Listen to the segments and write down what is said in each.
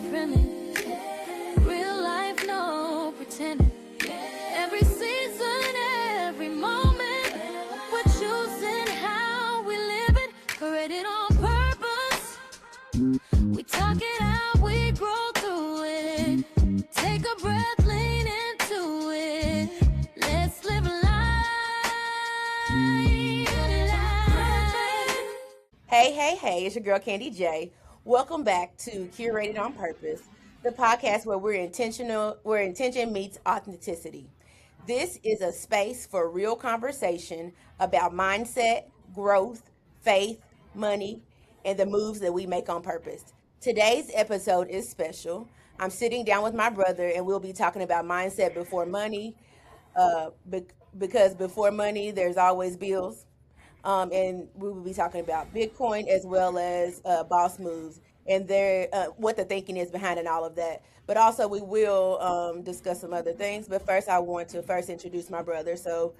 friendly. Real life, no pretending. Every season, every moment, we're choosing how we live it. Created on purpose. We talk it out, we grow through it. Take a breath, lean into it. Let's live life. Hey, it's your girl Candy J. Welcome back to Curated on Purpose, the podcast where where intention meets authenticity. This is a space for real conversation about mindset, growth, faith, money, and the moves that we make on purpose. Today's episode is special. I'm sitting down with my brother and we'll be talking about mindset before money, because before money, there's always bills. And we will be talking about Bitcoin as well as boss moves and what the thinking is behind and all of that. But also we will discuss some other things. But first, I want to first introduce my brother. So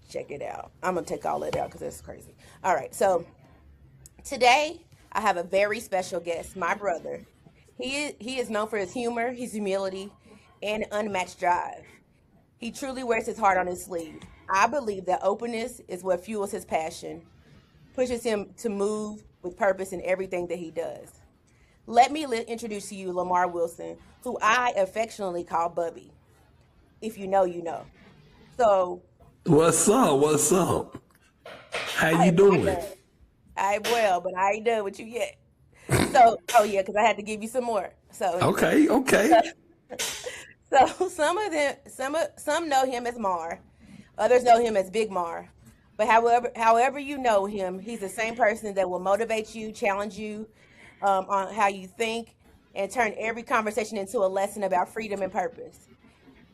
check it out. I'm gonna take all that out because that's crazy. All right. So today I have a very special guest, my brother. He is known for his humor, his humility, and unmatched drive. He truly wears his heart on his sleeve. I believe that openness is what fuels his passion, pushes him to move with purpose in everything that he does. Let me introduce to you Lamar Wilson, who I affectionately call Bubby. If you know, you know. So, What's up? What's up? How you I'm doing? well, but I ain't done with you yet. So, oh yeah, because I had to give you some more. So, Okay. so some know him as Mar, others know him as Big Mar. But however you know him, he's the same person that will motivate you, challenge you on how you think, and turn every conversation into a lesson about freedom and purpose.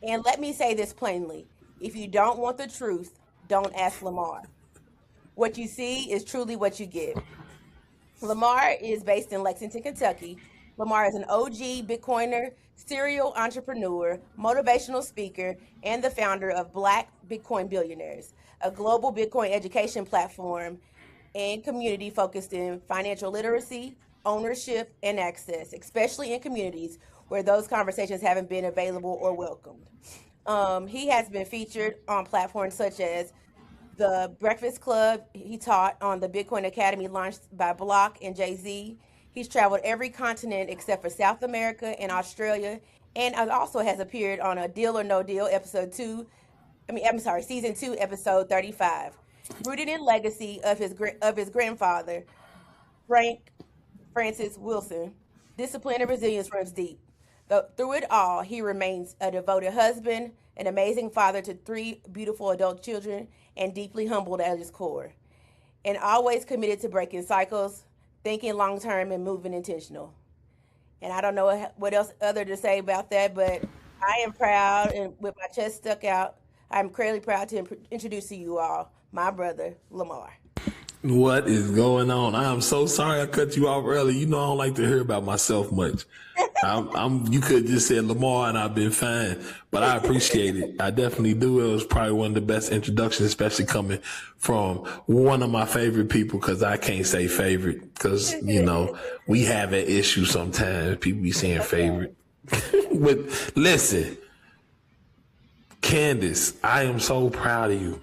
And let me say this plainly: if you don't want the truth, don't ask Lamar. What you see is truly what you get. Lamar is based in Lexington, Kentucky. Lamar is an OG Bitcoiner, serial entrepreneur, motivational speaker, and the founder of Black Bitcoin Billionaires, a global Bitcoin education platform and community focused in financial literacy, ownership, and access, especially in communities where those conversations haven't been available or welcomed. He has been featured on platforms such as the Breakfast Club. He taught on the Bitcoin Academy launched by Block and Jay-Z. He's traveled every continent except for South America and Australia, and also has appeared on a Deal or No Deal season 2, episode 35. Rooted in legacy of his grandfather, Frank Francis Wilson, discipline and resilience runs deep. But through it all, he remains a devoted husband, an amazing father to 3 beautiful adult children, and deeply humbled at his core. And always committed to breaking cycles, thinking long term, and moving intentional. And I don't know what else other to say about that, but I am proud, and with my chest stuck out, I'm incredibly proud to introduce to you all my brother, Lamar. What is going on? I am so sorry I cut you off early. You know I don't like to hear about myself much. You could just say Lamar and I've been fine, but I appreciate it. I definitely do. It was probably one of the best introductions, especially coming from one of my favorite people, because I can't say favorite because, we have an issue sometimes. People be saying favorite. But listen, Candace, I am so proud of you.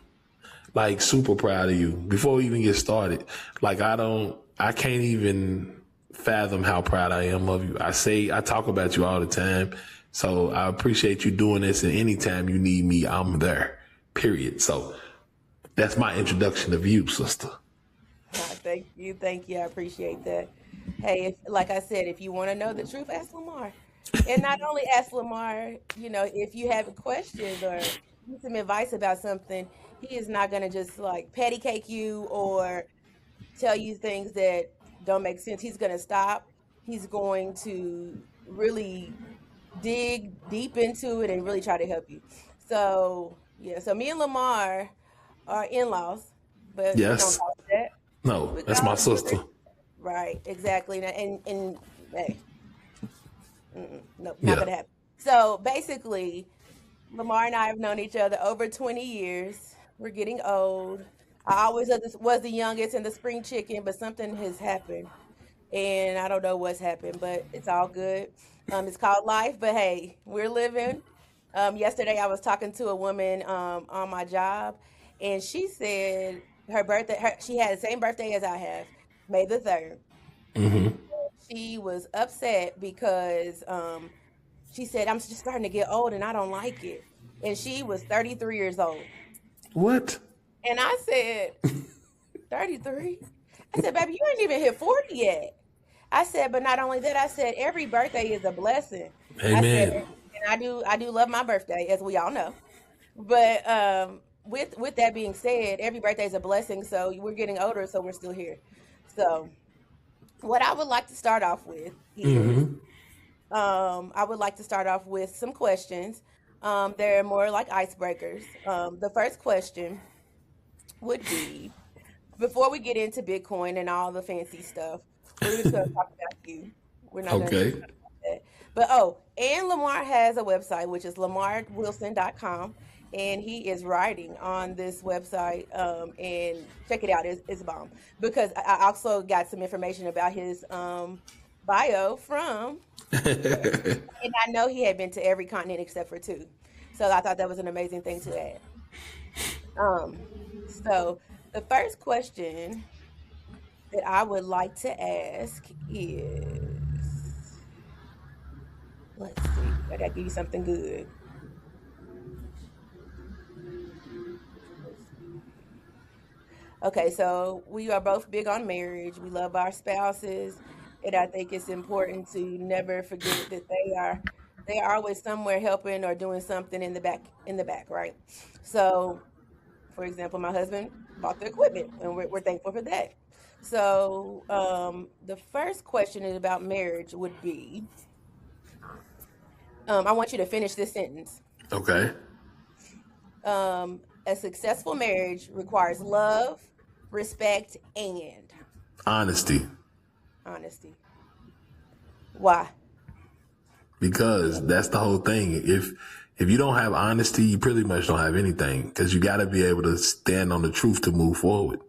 Like, super proud of you. Before we even get started, like, I can't even fathom how proud I am of you. I talk about you all the time. So I appreciate you doing this, and anytime you need me, I'm there, period. So that's my introduction of you, sister. Thank you. I appreciate that. Hey, like I said, if you want to know the truth, ask Lamar. And not only ask Lamar, if you have questions or need some advice about something, he is not going to just like patty cake you or tell you things that don't make sense. He's going to stop. He's going to really dig deep into it and really try to help you. So, yeah. So me and Lamar are in-laws, but we don't Yes. call it that. No, We that's call my it sister. right. Exactly. And hey, nope, Yeah. not gonna happen. So basically, Lamar and I have known each other over 20 years. We're getting old. I always was the youngest and the spring chicken, but something has happened. and I don't know what's happened, but it's all good. It's called life, but hey, we're living. Yesterday I was talking to a woman on my job, and she said her birthday. She had the same birthday as I have, May the 3rd. She was upset because she said I'm just starting to get old and I don't like it, and she was 33 years old. What? And I said, 33? I said, baby, you ain't even hit 40 yet. I said, but not only that, I said, every birthday is a blessing. I said, Amen. and I do love my birthday, as we all know. But with that being said, every birthday is a blessing. So we're getting older, so we're still here. So what I would like to start off with is I would like to start off with some questions. They're more like icebreakers. The first question would be, before we get into Bitcoin and all the fancy stuff, we're just going to talk about you. We're not going to Okay. talk about that. But oh, and Lamar has a website, which is lamarwilson.com. And he is writing on this website. And check it out. It's bomb. Because I also got some information about his bio from, and I know he had been to every continent except for two. So I thought that was an amazing thing to add. Um, so the first question that I would like to ask is, let's see, I gotta give you something good. Let's see. Okay, so we are both big on marriage. We love our spouses, and I think it's important to never forget that they are always somewhere helping or doing something in the back, right? So for example, my husband bought the equipment, and we're thankful for that. So, the first question is about marriage would be, I want you to finish this sentence. Okay. A successful marriage requires love, respect, and Honesty. honesty. Why? Because that's the whole thing. If you don't have honesty, you pretty much don't have anything, because you got to be able to stand on the truth to move forward.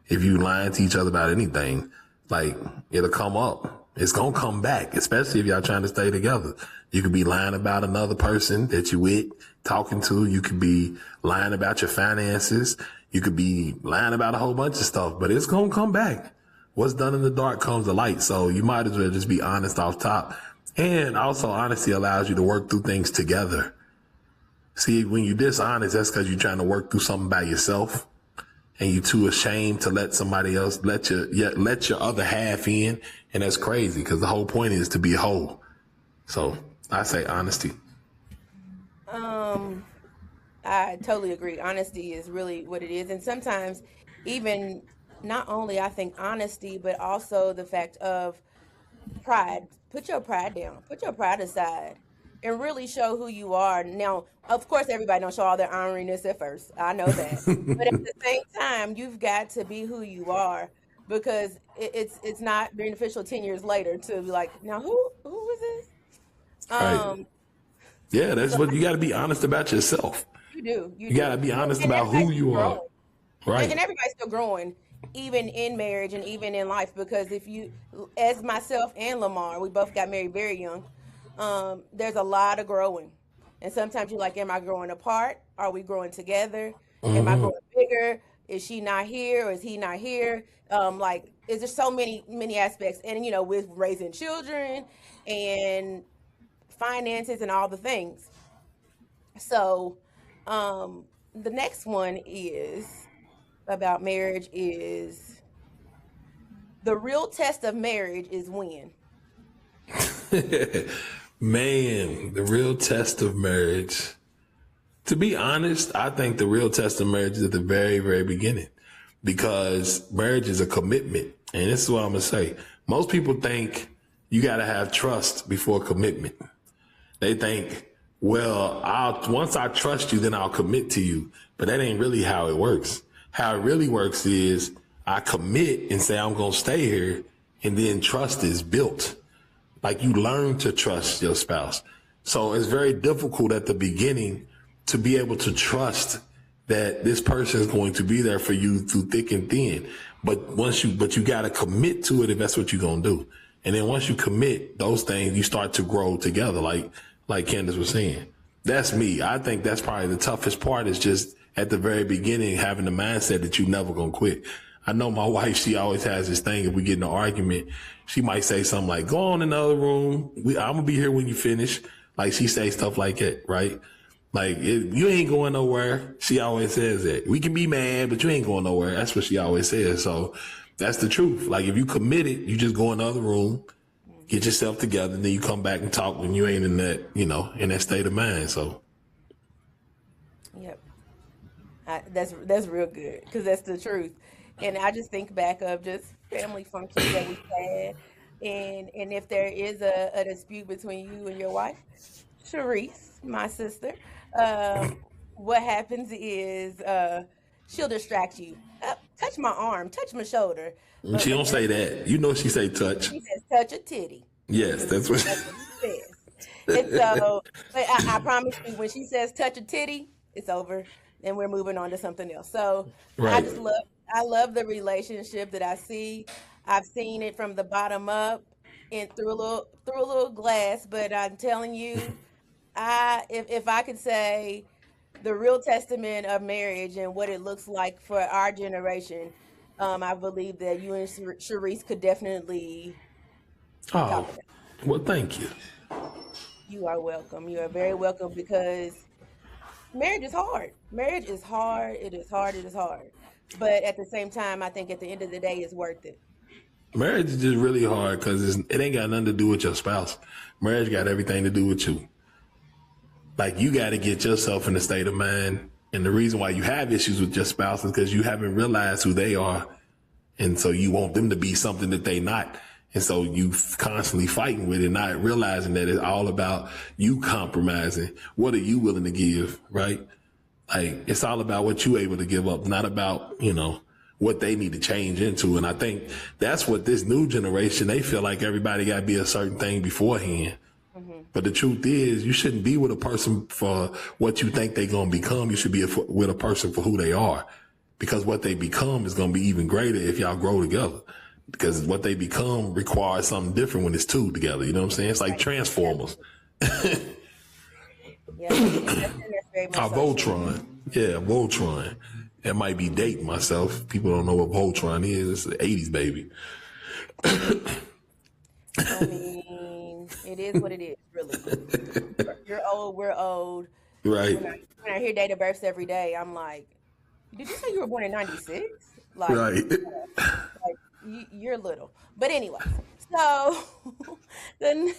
If you lying to each other about anything, like, it'll come up. It's going to come back, especially if y'all trying to stay together. You could be lying about another person that you with, talking to. You could be lying about your finances. You could be lying about a whole bunch of stuff, but it's going to come back. What's done in the dark comes to light. So you might as well just be honest off top. And also, honesty allows you to work through things together. See, when you're dishonest, that's because you're trying to work through something by yourself, and you're too ashamed to let somebody else let your other half in. And that's crazy, because the whole point is to be whole. So I say honesty. Um, I totally agree. Honesty is really what it is. And sometimes even not only I think honesty, but also the fact of pride. Put your pride down. Put your pride aside and really show who you are. Now, of course, everybody don't show all their orneriness at first. I know that. But at the same time, you've got to be who you are, because it's not beneficial 10 years later to be like, now who is this? Right. Um, Yeah, that's so what you got to be honest about yourself. you do, you You got to do. be honest And about who everybody's still you are. growing. And Right. everybody's still growing, even in marriage and even in life. Because if you, as myself and Lamar, we both got married very young. There's a lot of growing, and sometimes you're like, am I growing apart? Are we growing together? Am I growing bigger? Is she not here, or is he not here? Like, is there so many aspects, and with raising children and finances and all the things. So, the next one is about marriage is, the real test of marriage is when. Man, the real test of marriage. To be honest, I think the real test of marriage is at the very, very beginning, because marriage is a commitment. And this is what I'm going to say. Most people think you got to have trust before commitment. They think, well, once I trust you, then I'll commit to you. But that ain't really how it works. How it really works is I commit and say I'm going to stay here, and then trust is built. Like, you learn to trust your spouse. So it's very difficult at the beginning to be able to trust that this person is going to be there for you through thick and thin. But you got to commit to it if that's what you're going to do. And then once you commit those things, you start to grow together. Like Candace was saying, that's me. I think that's probably the toughest part, is just at the very beginning, having the mindset that you're never going to quit. I know my wife, she always has this thing. If we get in an argument, she might say something like, go on in the other room. I'm going to be here when you finish. Like, she say stuff like that, right? Like, you ain't going nowhere. She always says that. We can be mad, but you ain't going nowhere. That's what she always says. So that's the truth. Like, if you committed, you just go in the other room, get yourself together, and then you come back and talk when you ain't in that, in that state of mind. So. Yep. That's real good, because that's the truth. And I just think back of just family functions that we've had. And if there is a dispute between you and your wife, Sharice, my sister, what happens is she'll distract you. Touch my arm, touch my shoulder. She don't say that. She say touch. She says touch a titty. Yes, that's what she says. And so, but I promise you, when she says touch a titty, it's over, and we're moving on to something else. So right. I love the relationship that I see. I've seen it from the bottom up and through a little glass, but I'm telling you, if I could say the real testament of marriage and what it looks like for our generation, I believe that you and Sharice could definitely talk about it. Well, thank you. You are welcome. You are very welcome, because marriage is hard. Marriage is hard. It is hard. It is hard. But at the same time, I think at the end of the day, it's worth it. Marriage is just really hard because it ain't got nothing to do with your spouse. Marriage got everything to do with you. Like, you got to get yourself in a state of mind. And the reason why you have issues with your spouse is because you haven't realized who they are. And so you want them to be something that they not. And so you constantly fighting with it, not realizing that it's all about you compromising. What are you willing to give, right? Like, it's all about what you able to give up, not about, what they need to change into. And I think that's what this new generation, they feel like everybody got to be a certain thing beforehand. Mm-hmm. But the truth is, you shouldn't be with a person for what you think they're going to become. You should be with a person for who they are, because what they become is going to be even greater if y'all grow together. Because what they become requires something different when it's two together. You know what I'm saying? It's like Transformers. Yeah, Voltron. Yeah, Voltron. That might be dating myself. People don't know what Voltron is. It's an 80s baby. I mean, it is what it is, really. You're old, we're old. Right. When I hear date of births every day, I'm like, did you say you were born in 96? Like, right. You're little. But anyway, so then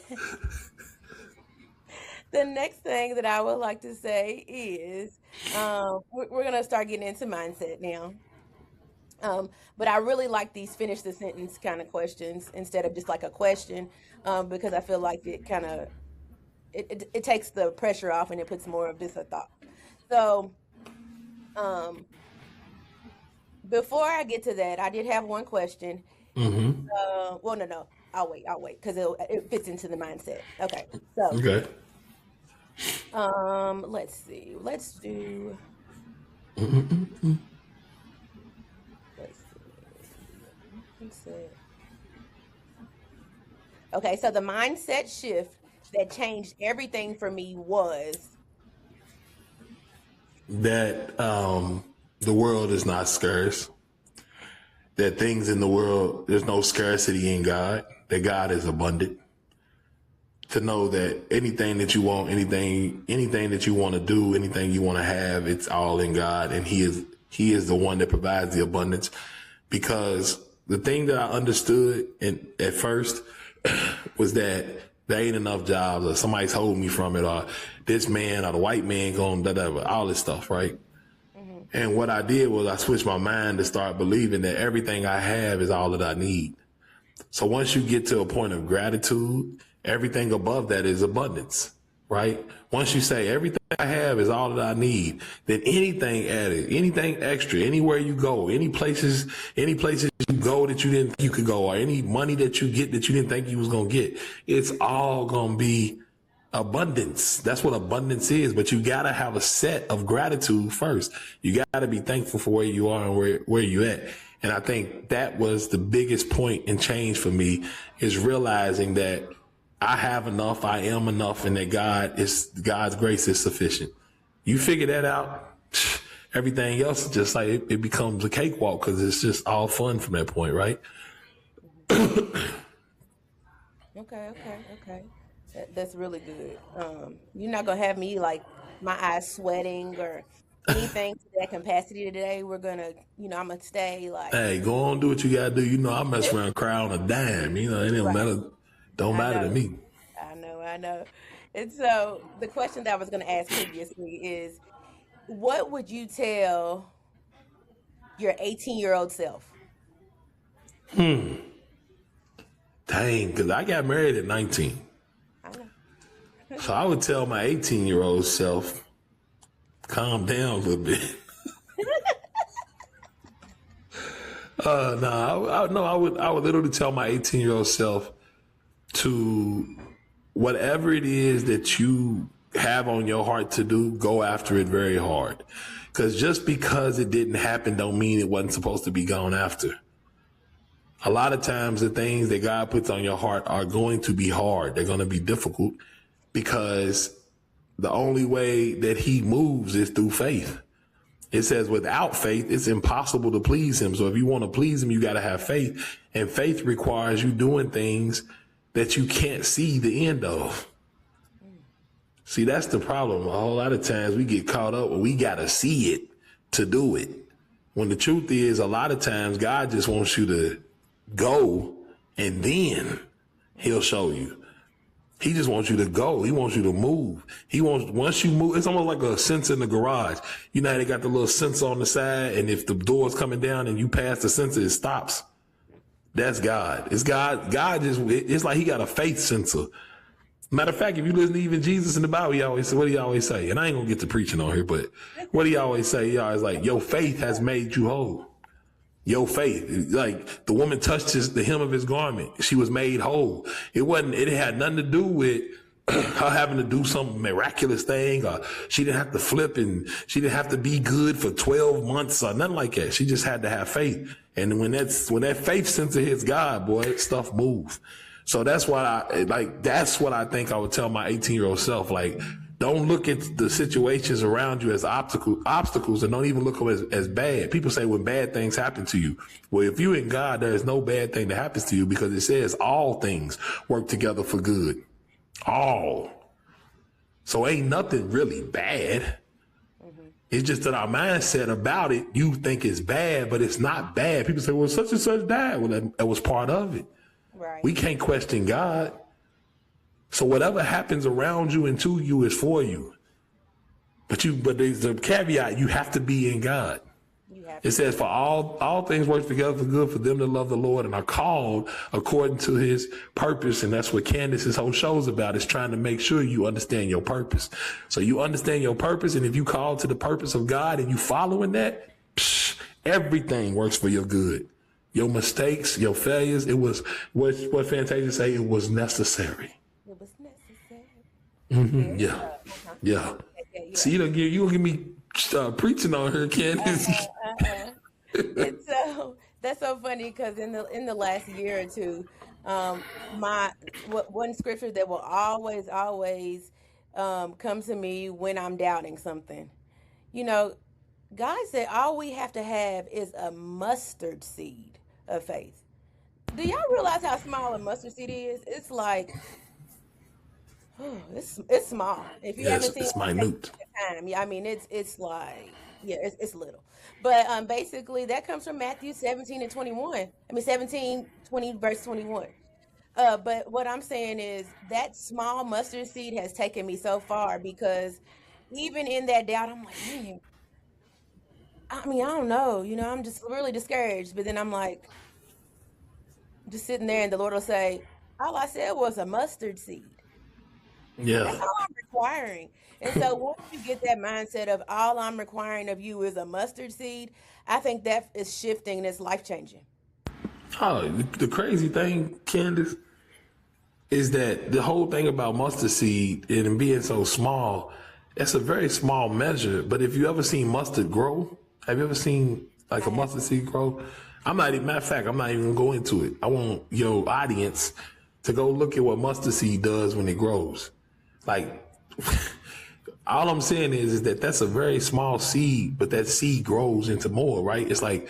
the next thing that I would like to say is we're going to start getting into mindset now. But I really like these finish the sentence kind of questions instead of just like a question, because I feel like it kind of, it takes the pressure off and it puts more of this a thought. So before I get to that, I did have one question. Mm-hmm. Well, no, I'll wait because it fits into the mindset. Okay. So, okay. Let's see. Let's do. Mm-hmm. Let's see. Okay, so the mindset shift that changed everything for me was that the world is not scarce. That things in the world, there's no scarcity in God. That God is abundant. To know that anything that you want, anything that you want to do, anything you want to have, it's all in God, and He is the one that provides the abundance. Because the thing that I understood at first was that there ain't enough jobs, or somebody's holding me from it, or this man or the white man going all this stuff, right? Mm-hmm. And what I did was I switched my mind to start believing that everything I have is all that I need. So once you get to a point of gratitude, everything above that is abundance, right? Once you say everything I have is all that I need, then anything added, anything extra, anywhere you go, any places you go that you didn't think you could go, or any money that you get that you didn't think you was going to get, it's all going to be abundance. That's what abundance is. But you got to have a set of gratitude first. You got to be thankful for where you are and where you at. And I think that was the biggest point and change for me, is realizing that I have enough, I am enough, and that God's grace is sufficient. You figure that out, everything else is just like it becomes a cakewalk, because it's just all fun from that point, right? Okay. That's really good. You're not gonna have me like my eyes sweating or anything to that capacity today. We're gonna, I'm gonna stay like. Hey, go on, do what you gotta do. I mess around, cry on a dime. It don't matter. Don't matter to me. I know. And so the question that I was gonna ask previously is, what would you tell your 18-year-old self? Dang, because I got married at 19. I know. So I would tell my 18-year-old self, calm down a little bit. I would literally tell my 18-year-old self to, whatever it is that you have on your heart to do, go after it very hard. Because just because it didn't happen don't mean it wasn't supposed to be gone after. A lot of times the things that God puts on your heart are going to be hard. They're going to be difficult, because the only way that he moves is through faith. It says without faith, it's impossible to please him. So if you want to please him, you got to have faith. And faith requires you doing things that you can't see the end of. See, that's the problem. A whole lot of times we get caught up where we got to see it to do it. When the truth is, a lot of times God just wants you to go, and then he'll show you. He just wants you to go. He wants you to move. Once you move, it's almost like a sensor in the garage. You know how they got the little sensor on the side, and if the door's coming down and you pass the sensor, it stops. That's God. It's God. It's like he got a faith sensor. Matter of fact, if you listen to even Jesus in the Bible, what do he always say? And I ain't gonna get to preaching on here, but what do he always say? He always like, your faith has made you whole. Your faith, like the woman touched the hem of his garment, she was made whole. It had nothing to do with her having to do some miraculous thing, or she didn't have to flip, and she didn't have to be good for 12 months or nothing like that. She just had to have faith. And when that faith sensor hits God, boy, stuff moves. So that's what I think I would tell my 18-year-old self. Like, don't look at the situations around you as obstacles, and don't even look at them as bad. People say when bad things happen to you. Well, if you're in God, there is no bad thing that happens to you, because it says all things work together for good. All. So ain't nothing really bad. Mm-hmm. It's just that our mindset about it, you think it's bad, but it's not bad. People say, well, such and such died. Well, that was part of it. Right. We can't question God. So whatever happens around you and to you is for you. But there's a caveat, you have to be in God. It says, for all things work together for good for them that love the Lord and are called according to his purpose. And that's what Candace's whole show is about, is trying to make sure you understand your purpose. So you understand your purpose, and if you call to the purpose of God and you following that, everything works for your good. Your mistakes, your failures, it was what Fantasia say, it was necessary. It was necessary. Mm-hmm. Yeah. See, you gonna give me preaching on her, Candace. And so that's so funny, because in the last year or two, one scripture that will always come to me when I'm doubting something. God said all we have to have is a mustard seed of faith. Do y'all realize how small a mustard seed is? It's like, it's small. If you haven't seen it's minute. I mean, it's like, it's little. But basically that comes from Matthew 17:20 verse 21. But what I'm saying is that small mustard seed has taken me so far, because even in that doubt, I'm like, man, I don't know, I'm just really discouraged. But then I'm like, just sitting there, and the Lord will say, all I said was a mustard seed. Yeah. That's all I'm requiring. And so once you get that mindset of all I'm requiring of you is a mustard seed, I think that is shifting, and it's life changing. Oh, the crazy thing, Candace, is that the whole thing about mustard seed and being so small, it's a very small measure. But if you ever seen mustard grow, have you ever seen like a mustard seed grow? Matter of fact, I'm not even going to go into it. I want your audience to go look at what mustard seed does when it grows. Like, all I'm saying is that that's a very small seed, but that seed grows into more, right? It's like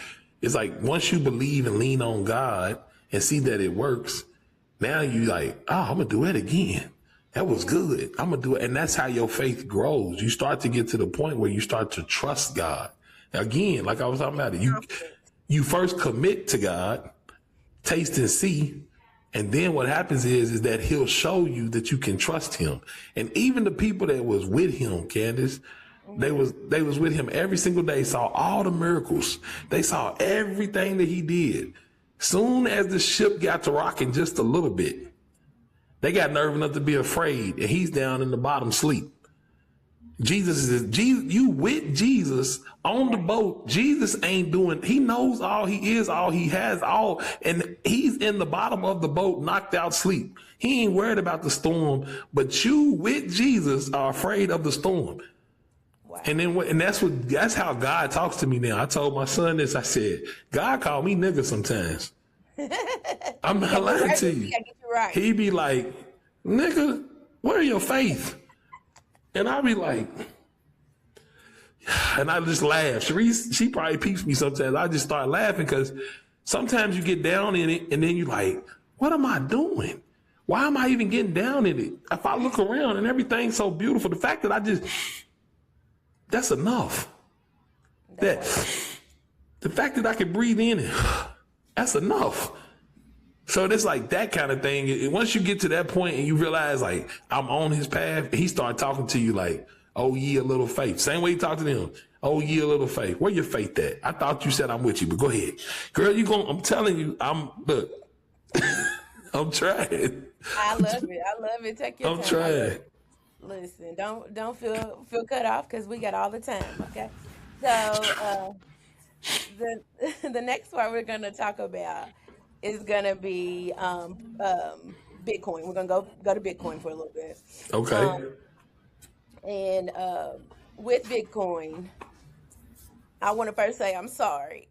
once you believe and lean on God and see that it works, now you like, oh, I'm gonna do it again. That was good. I'm gonna do it. And that's how your faith grows. You start to get to the point where you start to trust God. Again, like I was talking about, you first commit to God, taste and see. And then what happens is that he'll show you that you can trust him. And even the people that was with him, Candace, they was with him every single day, saw all the miracles. They saw everything that he did. Soon as the ship got to rocking just a little bit, they got nerve enough to be afraid, and he's down in the bottom sleep. You with Jesus on the boat. Jesus ain't doing, he knows all, he is all, he has all, and he's in the bottom of the boat, knocked out sleep. He ain't worried about the storm, but you with Jesus are afraid of the storm. Wow. And that's how God talks to me now. I told my son this, I said, God called me nigga sometimes. I'm not lying to you. Right. He be like, nigga, where your faith? And I be like, and I just laugh. Sharice, she probably peeps me sometimes. I just start laughing because sometimes you get down in it and then you like, what am I doing? Why am I even getting down in it? If I look around and everything's so beautiful, the fact that that's enough. The fact that I can breathe in it, that's enough. So it's like that kind of thing. Once you get to that point and you realize like I'm on his path, he start talking to you like, oh, ye a little faith. Same way he talked to them. Oh, ye a little faith. Where your faith at? I thought you said I'm with you, but go ahead. Girl, I'm telling you, look, I'm trying. I love it. Take your time. I'm trying. Listen, don't feel cut off because we got all the time, okay? So the next part we're gonna talk about is gonna be Bitcoin. We're gonna go to Bitcoin for a little bit. Okay. With Bitcoin, I want to first say I'm sorry.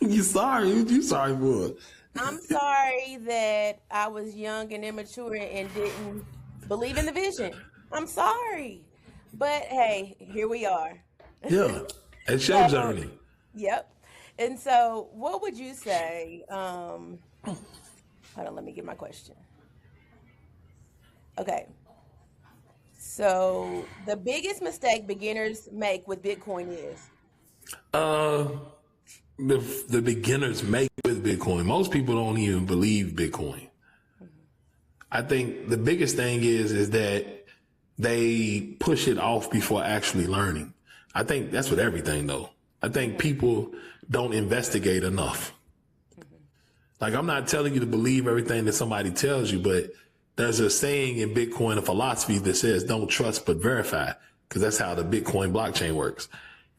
You sorry? What you sorry for? I'm sorry that I was young and immature and didn't believe in the vision. I'm sorry. But hey, here we are. Yeah, it's your journey. Yep. And so what would you say? Hold on, let me get my question. Okay. So the biggest mistake beginners make with Bitcoin is? The beginners make with Bitcoin. Most people don't even believe Bitcoin. I think the biggest thing is that they push it off before actually learning. I think that's with everything though. I think people don't investigate enough. Like, I'm not telling you to believe everything that somebody tells you, but there's a saying in Bitcoin, a philosophy that says don't trust but verify, because that's how the Bitcoin blockchain works.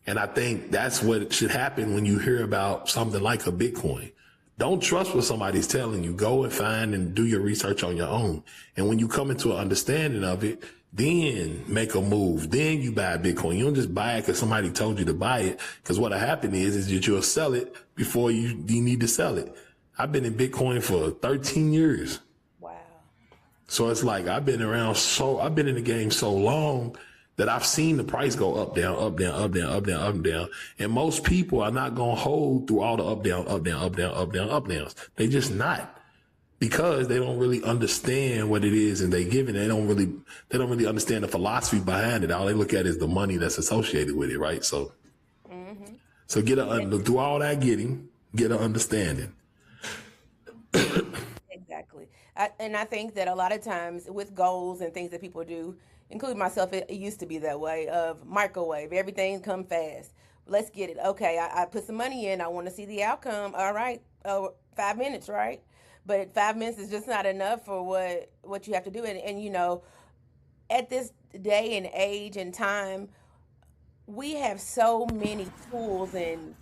And I think that's what should happen when you hear about something like a Bitcoin. Don't trust what somebody's telling you. Go and find and do your research on your own. And when you come into an understanding of it, then make a move. Then you buy Bitcoin. You don't just buy it because somebody told you to buy it. Because what'll happen is that you'll sell it before you need to sell it. I've been in Bitcoin for 13 years. Wow. So it's like I've been in the game so long that I've seen the price go up, down, up, down, up, down, up, down, up, down. And most people are not going to hold through all the up, down, up, down, up, down, up, down, up, downs. They just not. Because they don't really understand what it is and they give it. They don't really understand the philosophy behind it. All they look at is the money that's associated with it, right? So, so through all that get an understanding. Exactly. And I think that a lot of times with goals and things that people do, including myself, it used to be that way of microwave. Everything come fast. Let's get it. Okay, I put some money in. I want to see the outcome. All right, 5 minutes, right? But 5 minutes is just not enough for what you have to do. And you know, at this day and age and time, we have so many tools and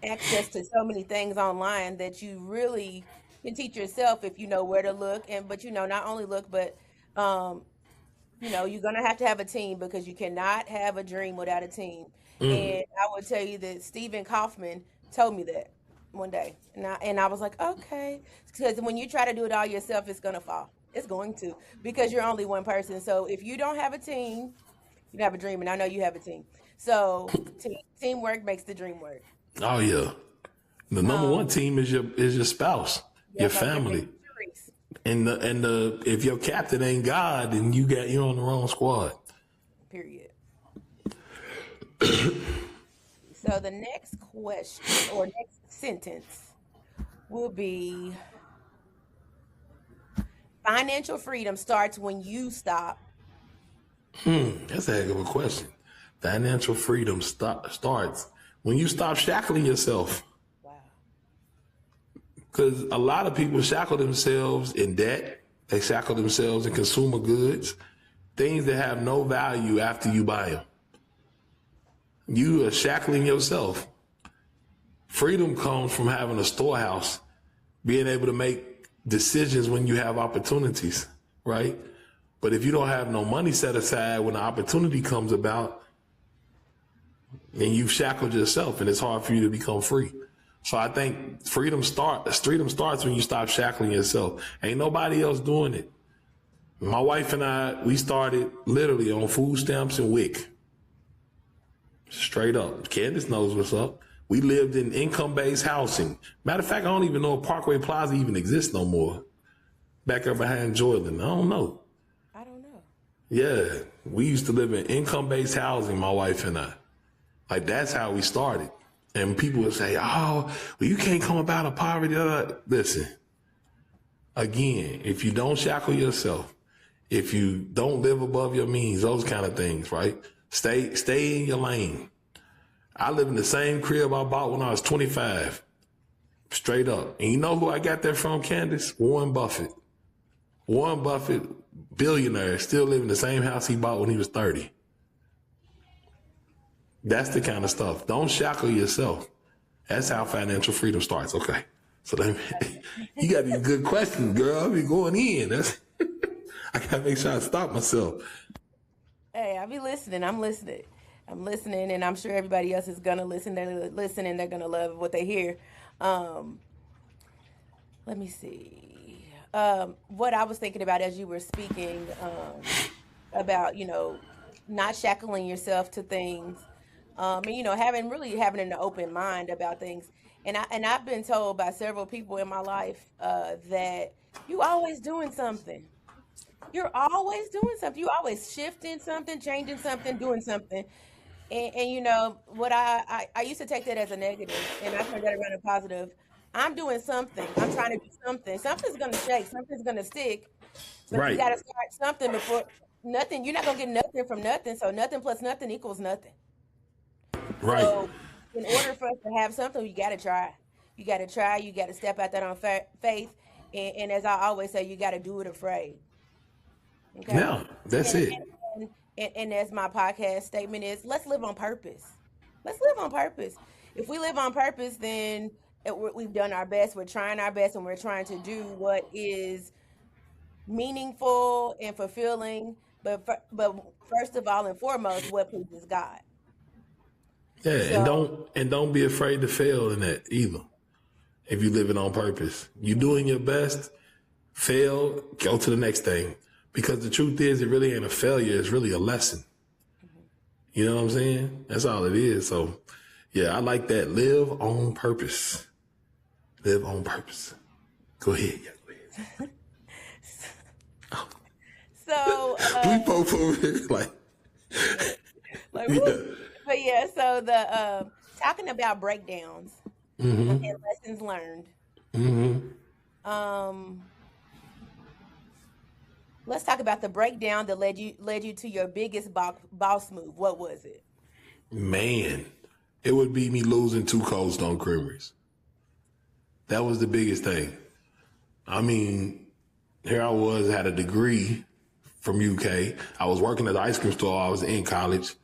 access to so many things online that you really can teach yourself if you know where to look. But not only look, but you're gonna have to have a team, because you cannot have a dream without a team. And I would tell you that Stephen Kaufman told me that one day, and I was like, okay, because when you try to do it all yourself, it's gonna fall. It's going to, because you're only one person. So if you don't have a team, you have a dream, and I know you have a team. So teamwork makes the dream work. Oh yeah. The number one team is your spouse, your family. And the if your captain ain't God, then you're on the wrong squad. Period. So the next question or next sentence will be: financial freedom starts when you stop. That's a heck of a question. Financial freedom starts when you stop shackling yourself. Wow. Because a lot of people shackle themselves in debt. They shackle themselves in consumer goods, things that have no value after you buy them. You are shackling yourself. Freedom comes from having a storehouse, being able to make decisions when you have opportunities, right? But if you don't have no money set aside when the opportunity comes about, then you've shackled yourself, and it's hard for you to become free. So I think freedom starts when you stop shackling yourself. Ain't nobody else doing it. My wife and I, we started literally on food stamps and WIC. Straight up. Candace knows what's up. We lived in income-based housing. Matter of fact, I don't even know if Parkway Plaza even exists no more. Back there behind Jordan. I don't know. I don't know. Yeah. We used to live in income-based housing, my wife and I. Like, that's how we started. And people would say, oh, well, you can't come about a poverty. Listen, again, if you don't shackle yourself, if you don't live above your means, those kind of things, right? Stay in your lane. I live in the same crib I bought when I was 25. Straight up. And you know who I got that from, Candace? Warren Buffett. Warren Buffett, billionaire, still live in the same house he bought when he was 30. That's the kind of stuff. Don't shackle yourself. That's how financial freedom starts. Okay. So you got these good questions, girl. I be going in. I got to make sure I stop myself. Hey, I be listening. I'm listening, and I'm sure everybody else is gonna listen. They're listening. They're gonna love what they hear. Let me see. What I was thinking about as you were speaking about, not shackling yourself to things, and having an open mind about things. And I've been told by several people in my life that you always doing something. You're always doing something. You always shifting something, changing something, doing something. And what I used to take that as a negative, and I turned that around to positive. I'm doing something. I'm trying to do something. Something's gonna shake. Something's gonna stick. But Right. you gotta start something before nothing. You're not gonna get nothing from nothing. So nothing plus nothing equals nothing. Right. So in order for us to have something, you gotta try. You gotta try. You gotta step out that on faith. And as I always say, you gotta do it afraid. Okay. Yeah, that's it. And as my podcast statement is, let's live on purpose. Let's live on purpose. If we live on purpose, then we've done our best. We're trying our best, and we're trying to do what is meaningful and fulfilling. But first of all and foremost, what pleases God. Yeah, So and don't be afraid to fail in that either. If you live it on purpose, you're doing your best. Fail, go to the next thing. Because the truth is, it really ain't a failure. It's really a lesson. You know what I'm saying? That's all it is. So, yeah, I like that. Live on purpose. Live on purpose. Go ahead. Yeah, go ahead. So We both over here like like, yeah. woo. But yeah, so the talking about breakdowns and lessons learned. Let's talk about the breakdown that led you to your biggest boss move. What was it? Man, it would be me losing 2 Cold Stone Creameries. That was the biggest thing. I mean, here I was, had a degree from UK. I was working at the ice cream store. I was in college.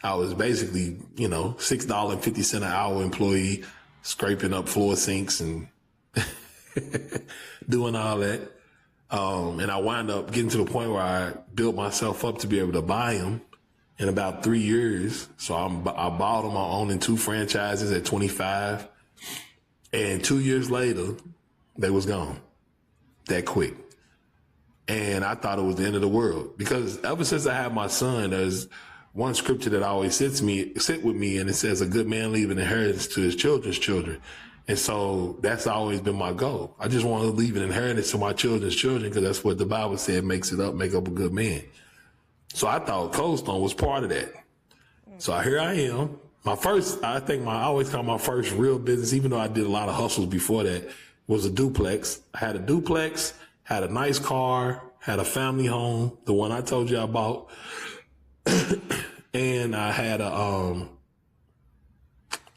I was basically, $6.50 an hour employee, scraping up floor sinks and doing all that. And I wound up getting to the point where I built myself up to be able to buy them in about 3 years. So I bought them on owning 2 franchises at 25. And 2 years later, they was gone that quick. And I thought it was the end of the world, because ever since I had my son, there's one scripture that always sit with me, and it says, a good man leave an inheritance to his children's children. And so that's always been my goal. I just want to leave an inheritance to my children's children, because that's what the Bible said, make up a good man. So I thought Cold Stone was part of that. So here I am. I always call my first real business, even though I did a lot of hustles before that, was a duplex. I had a duplex, had a nice car, had a family home, the one I told you I bought. And I had and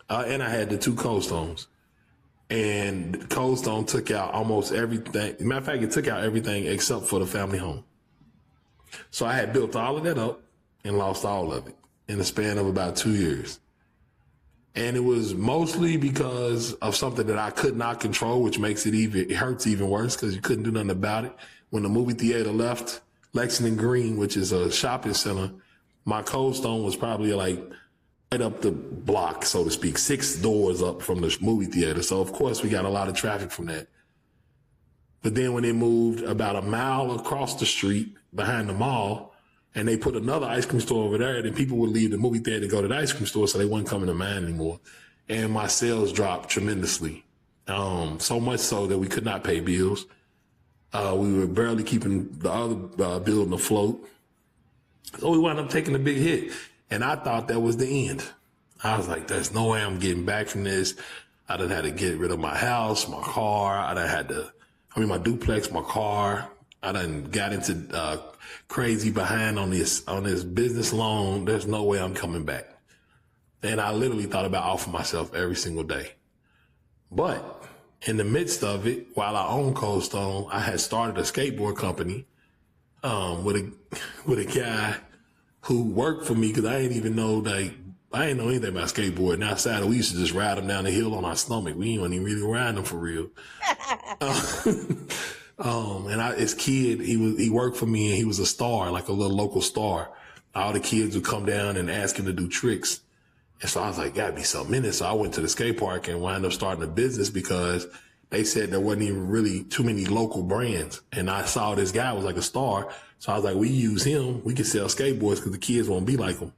I had the 2 Cold Stones. And Cold Stone took out almost everything. Matter of fact, it took out everything except for the family home. So I had built all of that up and lost all of it in the span of about 2 years. And it was mostly because of something that I could not control, which makes it hurts even worse, because you couldn't do nothing about it. When the movie theater left Lexington Green, which is a shopping center, my Cold Stone was probably like right up the block, so to speak, 6 doors up from the movie theater. So of course we got a lot of traffic from that. But then when they moved about a mile across the street behind the mall, and they put another ice cream store over there, then people would leave the movie theater to go to the ice cream store, so they weren't coming to mine anymore. And my sales dropped tremendously. So much so that we could not pay bills. We were barely keeping the other building afloat. So we wound up taking a big hit. And I thought that was the end. I was like, there's no way I'm getting back from this. I done had to get rid of my house, my car. My duplex, my car. I done got into crazy behind on this business loan. There's no way I'm coming back. And I literally thought about offering myself every single day. But in the midst of it, while I owned Cold Stone, I had started a skateboard company with a guy who worked for me, because I didn't know anything about skateboarding. And outside, we used to just ride them down the hill on our stomach. We didn't even really ride them for real. As kid, he worked for me, and he was a star, like a little local star. All the kids would come down and ask him to do tricks. And so I was like, gotta be something in it. So I went to the skate park and wound up starting a business, because they said there wasn't even really too many local brands. And I saw this guy was like a star. So I was like, we use him. We can sell skateboards because the kids won't be like him.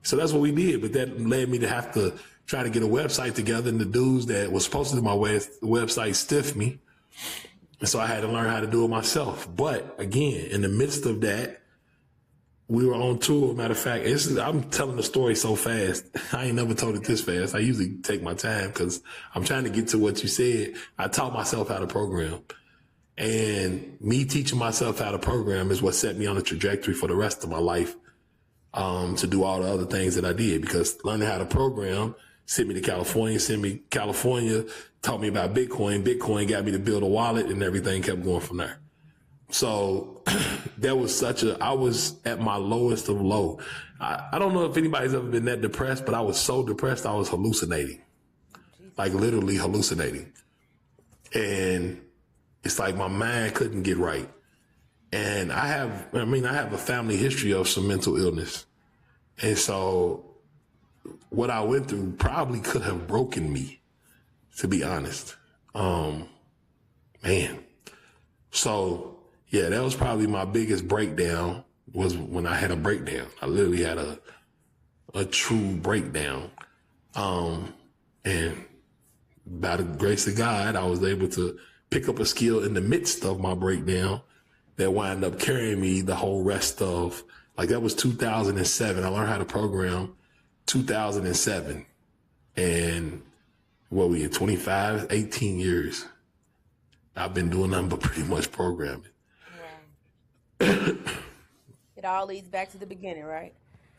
So that's what we did. But that led me to have to try to get a website together. And the dudes that was supposed to do my website stiffed me. And so I had to learn how to do it myself. But again, in the midst of that, we were on tour. Matter of fact, I'm telling the story so fast. I ain't never told it this fast. I usually take my time because I'm trying to get to what you said. I taught myself how to program. And me teaching myself how to program is what set me on a trajectory for the rest of my life, to do all the other things that I did. Because learning how to program sent me to California, taught me about Bitcoin. Bitcoin got me to build a wallet, and everything kept going from there. So that was I was at my lowest of low. I don't know if anybody's ever been that depressed, but I was so depressed, I was hallucinating, like literally hallucinating. And it's like my mind couldn't get right. And I have a family history of some mental illness. And so what I went through probably could have broken me, to be honest. So yeah, that was probably my biggest breakdown, was when I had a breakdown. I literally had a true breakdown. And by the grace of God, I was able to pick up a skill in the midst of my breakdown that wound up carrying me the whole rest of, like, that was 2007. I learned how to program 2007. And what we in 25, 18 years. I've been doing nothing but pretty much programming. Wow. It all leads back to the beginning, right?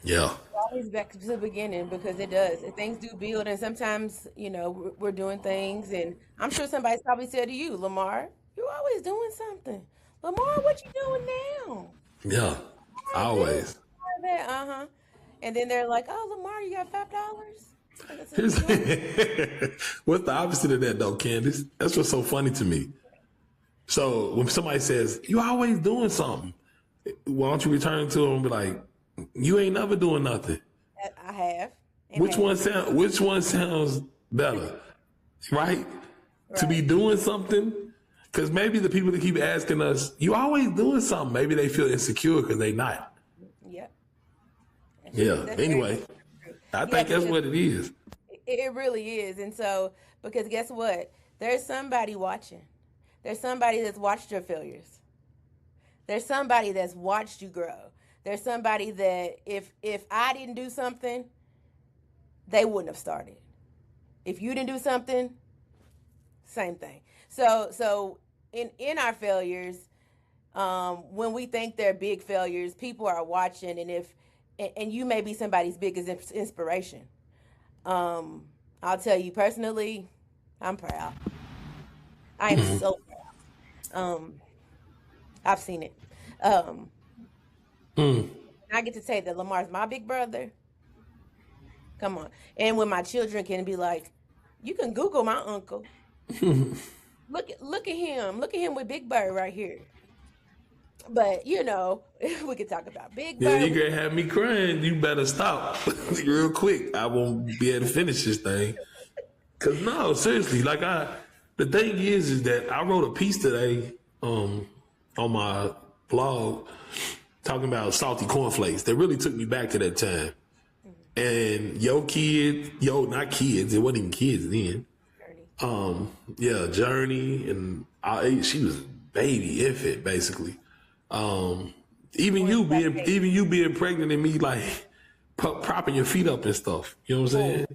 Yeah. It all leads back to the beginning, because it does. Things do build, and sometimes, we're doing things, and I'm sure somebody's probably said to you, Lamar, you're always doing something. Lamar, what you doing now? Yeah, always. Uh-huh. And then they're like, oh, Lamar, you got $5? What's the opposite of that, though, Candace? That's what's so funny to me. So when somebody says, you always doing something, why don't you return to them and be like, you ain't never doing nothing. I have. Which one sounds better? Right? To be doing something? Because maybe the people that keep asking us, you always doing something, maybe they feel insecure because they not. Yep. Yeah. Anyway, I think that's what it is. It really is. And so, because guess what? There's somebody watching. There's somebody that's watched your failures. There's somebody that's watched you grow. There's somebody that if I didn't do something, they wouldn't have started. If you didn't do something, same thing. So in our failures, when we think they're big failures, people are watching, and you may be somebody's biggest inspiration. I'll tell you personally, I'm proud. I am so proud. I've seen it. I get to say that Lamar's my big brother. Come on. And when my children can be like, you can Google my uncle. Look at him. Look at him with Big Bird right here. But, you know, we could talk about Big Bird. Yeah, you're going to have me crying. You better stop real quick. I won't be able to finish this thing. Because, no, seriously, like the thing is that I wrote a piece today on my blog talking about salty cornflakes. That really took me back to that time. And not kids, it wasn't even kids then. Journey, and she was baby infant basically. Even you being pregnant and me like propping your feet up and stuff. You know what I'm saying?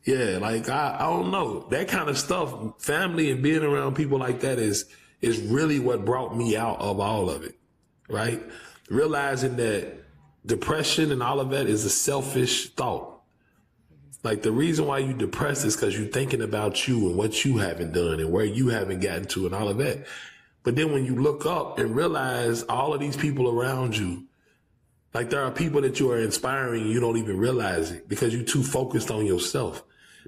Yeah, like I don't know, that kind of stuff. Family and being around people like that is really what brought me out of all of it. Right, realizing that depression and all of that is a selfish thought. Like the reason why you depressed is because you're thinking about you and what you haven't done and where you haven't gotten to and all of that. But then when you look up and realize all of these people around you, like there are people that you are inspiring, you don't even realize it because you're too focused on yourself.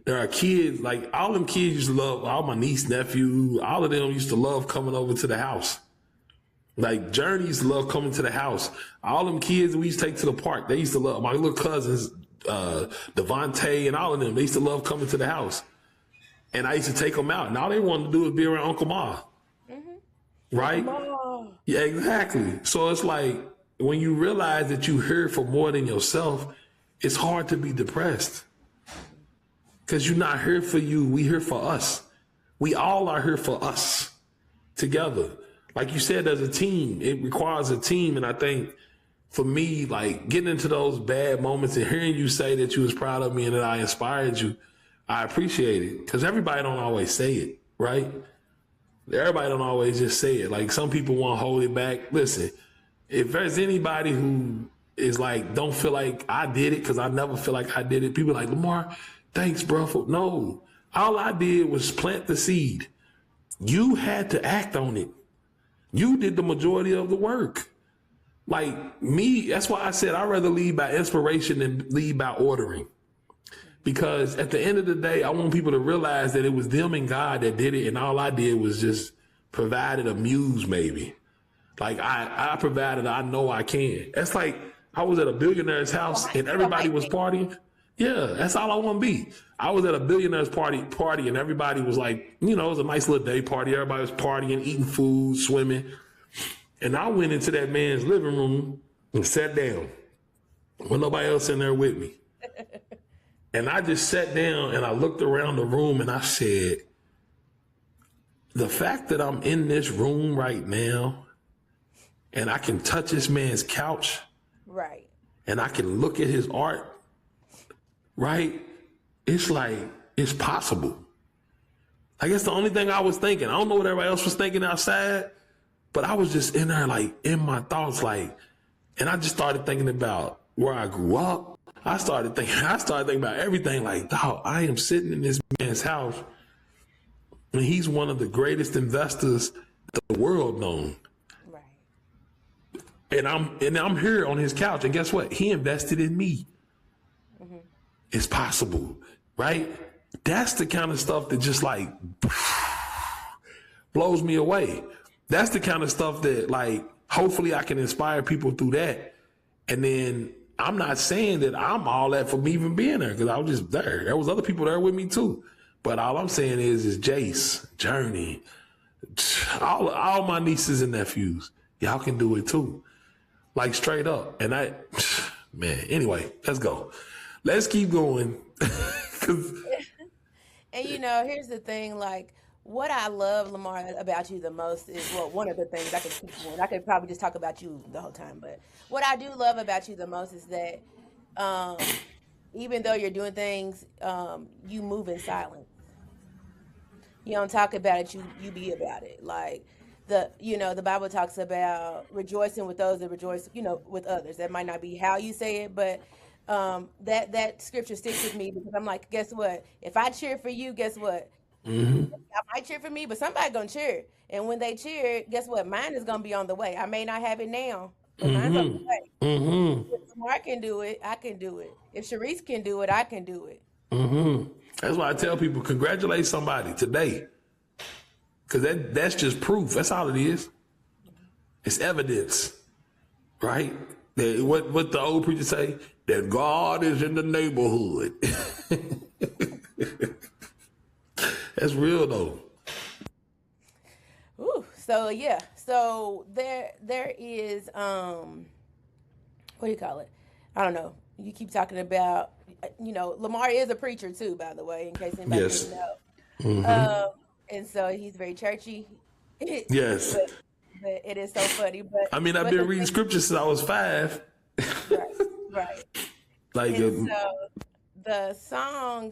There are kids, like all them kids used to love, all my niece, nephew, all of them used to love coming over to the house. Like Journey used to love coming to the house. All them kids we used to take to the park, they used to love, my little cousins, Devontae and all of them, they used to love coming to the house. And I used to take them out, and all they wanted to do was be around Uncle Ma. Right? Yeah, exactly. So it's like when you realize that you're here for more than yourself, it's hard to be depressed. Because you're not here for you, we here for us. We all are here for us together. Like you said, as a team, it requires a team. And I think for me, like getting into those bad moments and hearing you say that you was proud of me and that I inspired you, I appreciate it. Because everybody don't always say it, right? Everybody don't always just say it. Like some people want to hold it back. Listen, if there's anybody who is like, don't feel like I did it because I never feel like I did it. People are like, Lamar, thanks, bro. No, all I did was plant the seed. You had to act on it. You did the majority of the work. Like me, that's why I said I'd rather lead by inspiration than lead by ordering. Because at the end of the day, I want people to realize that it was them and God that did it, and all I did was just provided a muse, maybe. Like I provided, I know I can. That's like I was at a billionaire's house and everybody was partying. Yeah, that's all I want to be. I was at a billionaire's party and everybody was like, you know, it was a nice little day party. Everybody was partying, eating food, swimming. And I went into that man's living room and sat down with nobody else in there with me. And I just sat down and I looked around the room and I said, the fact that I'm in this room right now and I can touch this man's couch. Right. And I can look at his art. Right. It's like, it's possible. I guess the only thing I was thinking, I don't know what everybody else was thinking outside, but I was just in there, like in my thoughts, like, and I just started thinking about where I grew up. I started thinking about everything like, dog, I am sitting in this man's house and he's one of the greatest investors the world known. Right. And I'm here on his couch and guess what? He invested in me. Mm-hmm. It's possible, right? That's the kind of stuff that just like blows me away. That's the kind of stuff that, like, hopefully I can inspire people through that. And then I'm not saying that I'm all that for me even being there, because I was just there. There was other people there with me too. But all I'm saying is Jace, Journey, all my nieces and nephews, y'all can do it too. Like, straight up. And man, anyway, let's go. Let's keep going. And here's the thing, like, what I love, Lamar, about you the most is, well, one of the things I could keep going. I could probably just talk about you the whole time, but what I do love about you the most is that even though you're doing things, you move in silence. You don't talk about it, you be about it. Like, the Bible talks about rejoicing with those that rejoice, with others. That might not be how you say it, but that scripture sticks with me, because I'm like, guess what? If I cheer for you, guess what? Mm-hmm. I might cheer for me, but somebody gonna cheer. And when they cheer, guess what? Mine is gonna be on the way. I may not have it now, but mine's on the way. Mm-hmm. If Lamar can do it, I can do it. If Sharice can do it, I can do it. Mm-hmm. That's why I tell people, congratulate somebody today. Because that's just proof. That's all it is. It's evidence, right? That what the old preacher say? That God is in the neighborhood. That's real though. Ooh, so yeah. So there is what do you call it? I don't know. You keep talking about, Lamar is a preacher too, by the way, in case anybody didn't know. Mm-hmm. And so he's very churchy. Yes. But it is so funny. But I mean, I've been reading scripture since I was 5. Right. Like, and so the song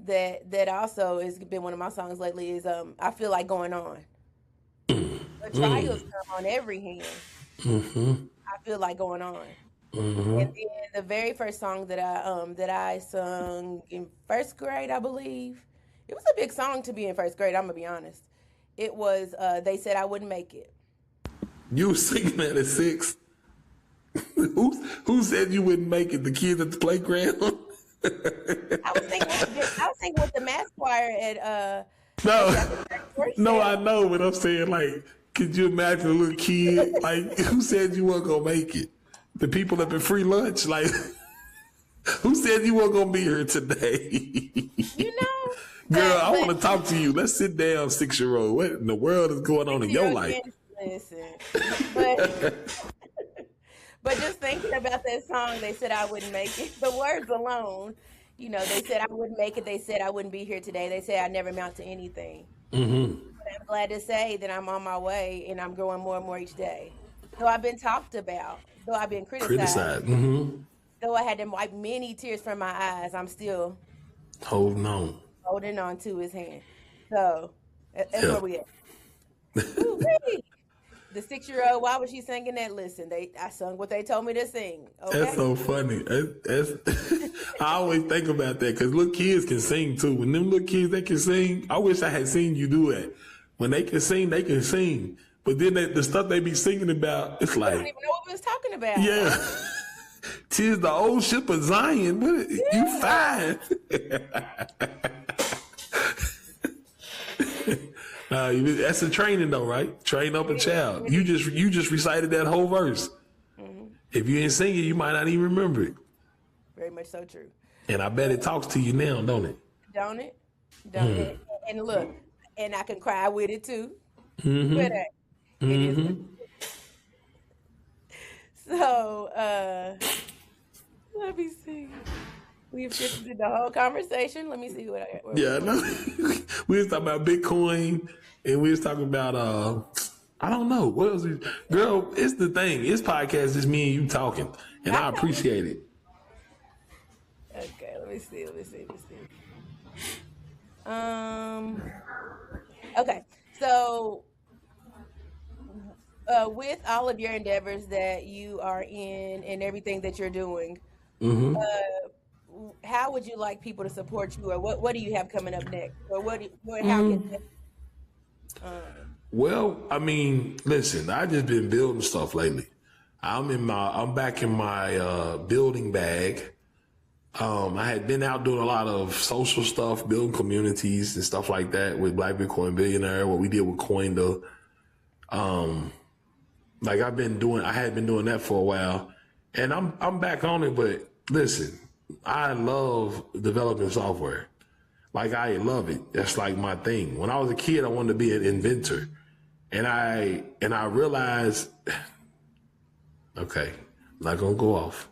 that also has been one of my songs lately is I Feel Like Going On. The trials come on every hand. Mm-hmm. I feel like going on. Mm-hmm. And then the very first song that I sung in first grade, I believe. It was a big song to be in first grade, I'm gonna be honest. It was They Said I Wouldn't Make It. You were singing that at 6? Who said you wouldn't make it? The kids at the playground? I was thinking with the mass choir at No, I know, but I'm saying, like, could you imagine a little kid? Like, who said you weren't gonna make it? The people up at free lunch, like, who said you weren't gonna be here today? Girl, I want to talk to you. Let's sit down, 6-year-old. What in the world is going on in your life? Listen, but just thinking about that song, They Said I Wouldn't Make It. The words alone, they said I wouldn't make it. They said I wouldn't be here today. They said I never amount to anything. Mm-hmm. But I'm glad to say that I'm on my way and I'm growing more and more each day. Though I've been talked about, though I've been criticized, Mm-hmm. though I had to wipe many tears from my eyes, I'm still holding on to his hand. So that's where we at. Ooh-wee. The 6-year-old, why was she singing that? Listen, I sung what they told me to sing. Okay? That's so funny. I always think about that, because little kids can sing too. When them little kids, they can sing. I wish I had seen you do that. When they can sing, they can sing. But then the stuff they be singing about, it's like, I don't even know what we was talking about. Yeah. 'Tis the old ship of Zion. You fine. That's a training though, right? Train up a child. You just recited that whole verse. Mm-hmm. If you ain't sing it, you might not even remember it. Very much so true. And I bet it talks to you now, don't it? Don't it? And look, and I can cry with it too. Mm-hmm. But it is. So let me see. We've shifted the whole conversation. Let me see what I got. Yeah, no. We was talking about Bitcoin, and we was talking about I don't know what else. Girl, it's the thing. It's podcast. It's me and you talking, and I appreciate it. Okay, let me see. Okay, so with all of your endeavors that you are in and everything that you're doing, Mm-hmm. How would you like people to support you, or what do you have coming up next, or Well, I mean, listen, I just been building stuff lately. I'm back in my building bag. I had been out doing a lot of social stuff, building communities and stuff like that with Black Bitcoin Billionaire, what we did with Coinda. Like I had been doing that for a while, and I'm back on it. But listen, I love developing software. Like I love it. That's like my thing. When I was a kid, I wanted to be an inventor, and I realized, okay, I'm not gonna go off,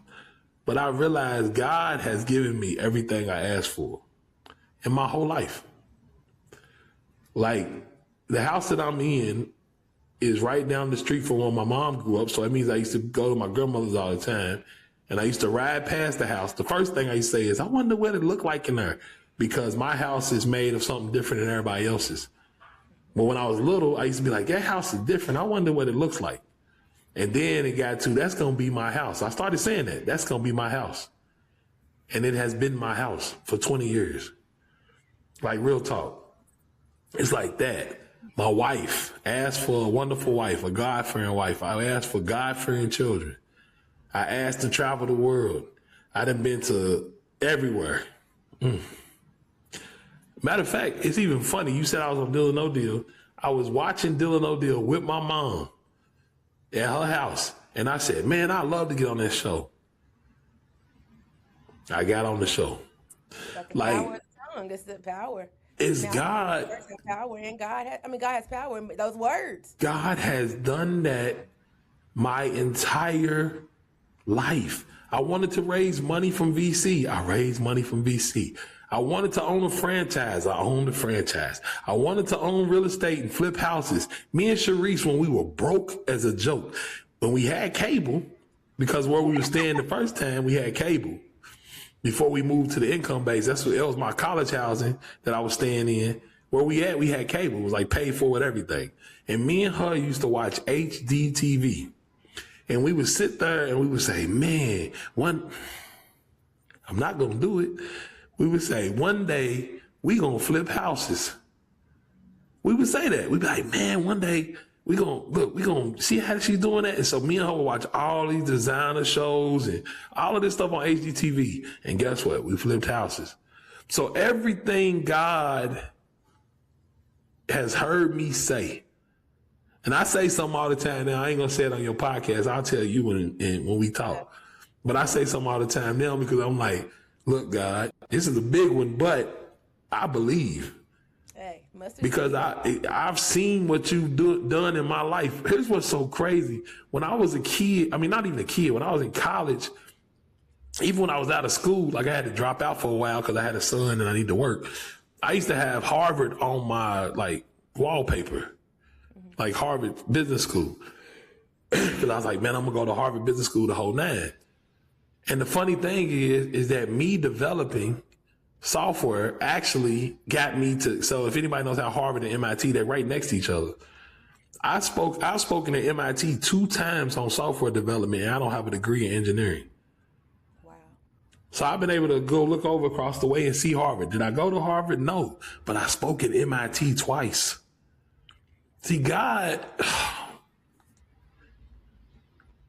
but I realized God has given me everything I asked for in my whole life. Like the house that I'm in is right down the street from where my mom grew up. So that means I used to go to my grandmother's all the time. And I used to ride past the house. The first thing I used to say is, I wonder what it looked like in there, because my house is made of something different than everybody else's. But when I was little, I used to be like, that house is different. I wonder what it looks like. And then it got to, that's going to be my house. I started saying that. That's going to be my house. And it has been my house for 20 years. Like real talk. It's like that. My wife asked for a wonderful wife, a God-fearing wife. I asked for God-fearing children. I asked to travel the world. I done been to everywhere. Matter of fact, it's even funny. You said I was on Deal or No Deal. I was watching Deal or No Deal with my mom at her house. And I said, man, I'd love to get on that show. I got on the show. Like the power of the tongue. It's the power. It's now, God. Power, and God has power in those words. God has done that my entire life. I wanted to raise money from VC. I raised money from VC. I wanted to own a franchise. I owned a franchise. I wanted to own real estate and flip houses. Me and Sharice, when we were broke as a joke, when we had cable, because where we were staying the first time, we had cable. Before we moved to the income base, that was my college housing that I was staying in. Where we had cable. It was like paid for with everything. And me and her used to watch HD TV. And we would sit there and we would say, man, I'm not going to do it. We would say, one day we going to flip houses. We would say that. We'd be like, man, one day we going to see how she's doing that. And so me and her would watch all these designer shows and all of this stuff on HGTV. And guess what? We flipped houses. So everything God has heard me say, and I say something all the time now, I ain't going to say it on your podcast. I'll tell you when we talk. But I say something all the time now because I'm like, look, God, this is a big one, but I believe. Because I've seen what you've done in my life. Here's what's so crazy. When I was a kid, I mean, not even a kid, when I was in college, even when I was out of school, like I had to drop out for a while because I had a son and I need to work. I used to have Harvard on my like wallpaper, like Harvard Business School. Because I was like, man, I'm going to go to Harvard Business School the whole nine. And the funny thing is that me developing software actually got me to, so if anybody knows how Harvard and MIT, they're right next to each other. I've spoken at MIT 2 times on software development, and I don't have a degree in engineering. Wow. So I've been able to go look over across the way and see Harvard. Did I go to Harvard? No, but I spoke at MIT twice. See, God,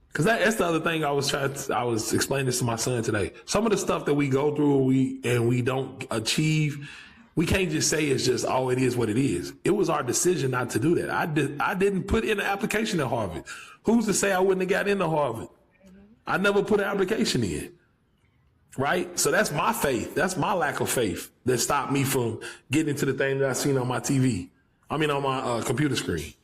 because that's the other thing I was explaining this to my son today. Some of the stuff that we go through and we don't achieve, we can't just say it's just, oh, it is what it is. It was our decision not to do that. I didn't put in an application at Harvard. Who's to say I wouldn't have got into Harvard? I never put an application in. Right? So that's my faith. That's my lack of faith that stopped me from getting into the thing that I seen on my TV. I mean, on my computer screen.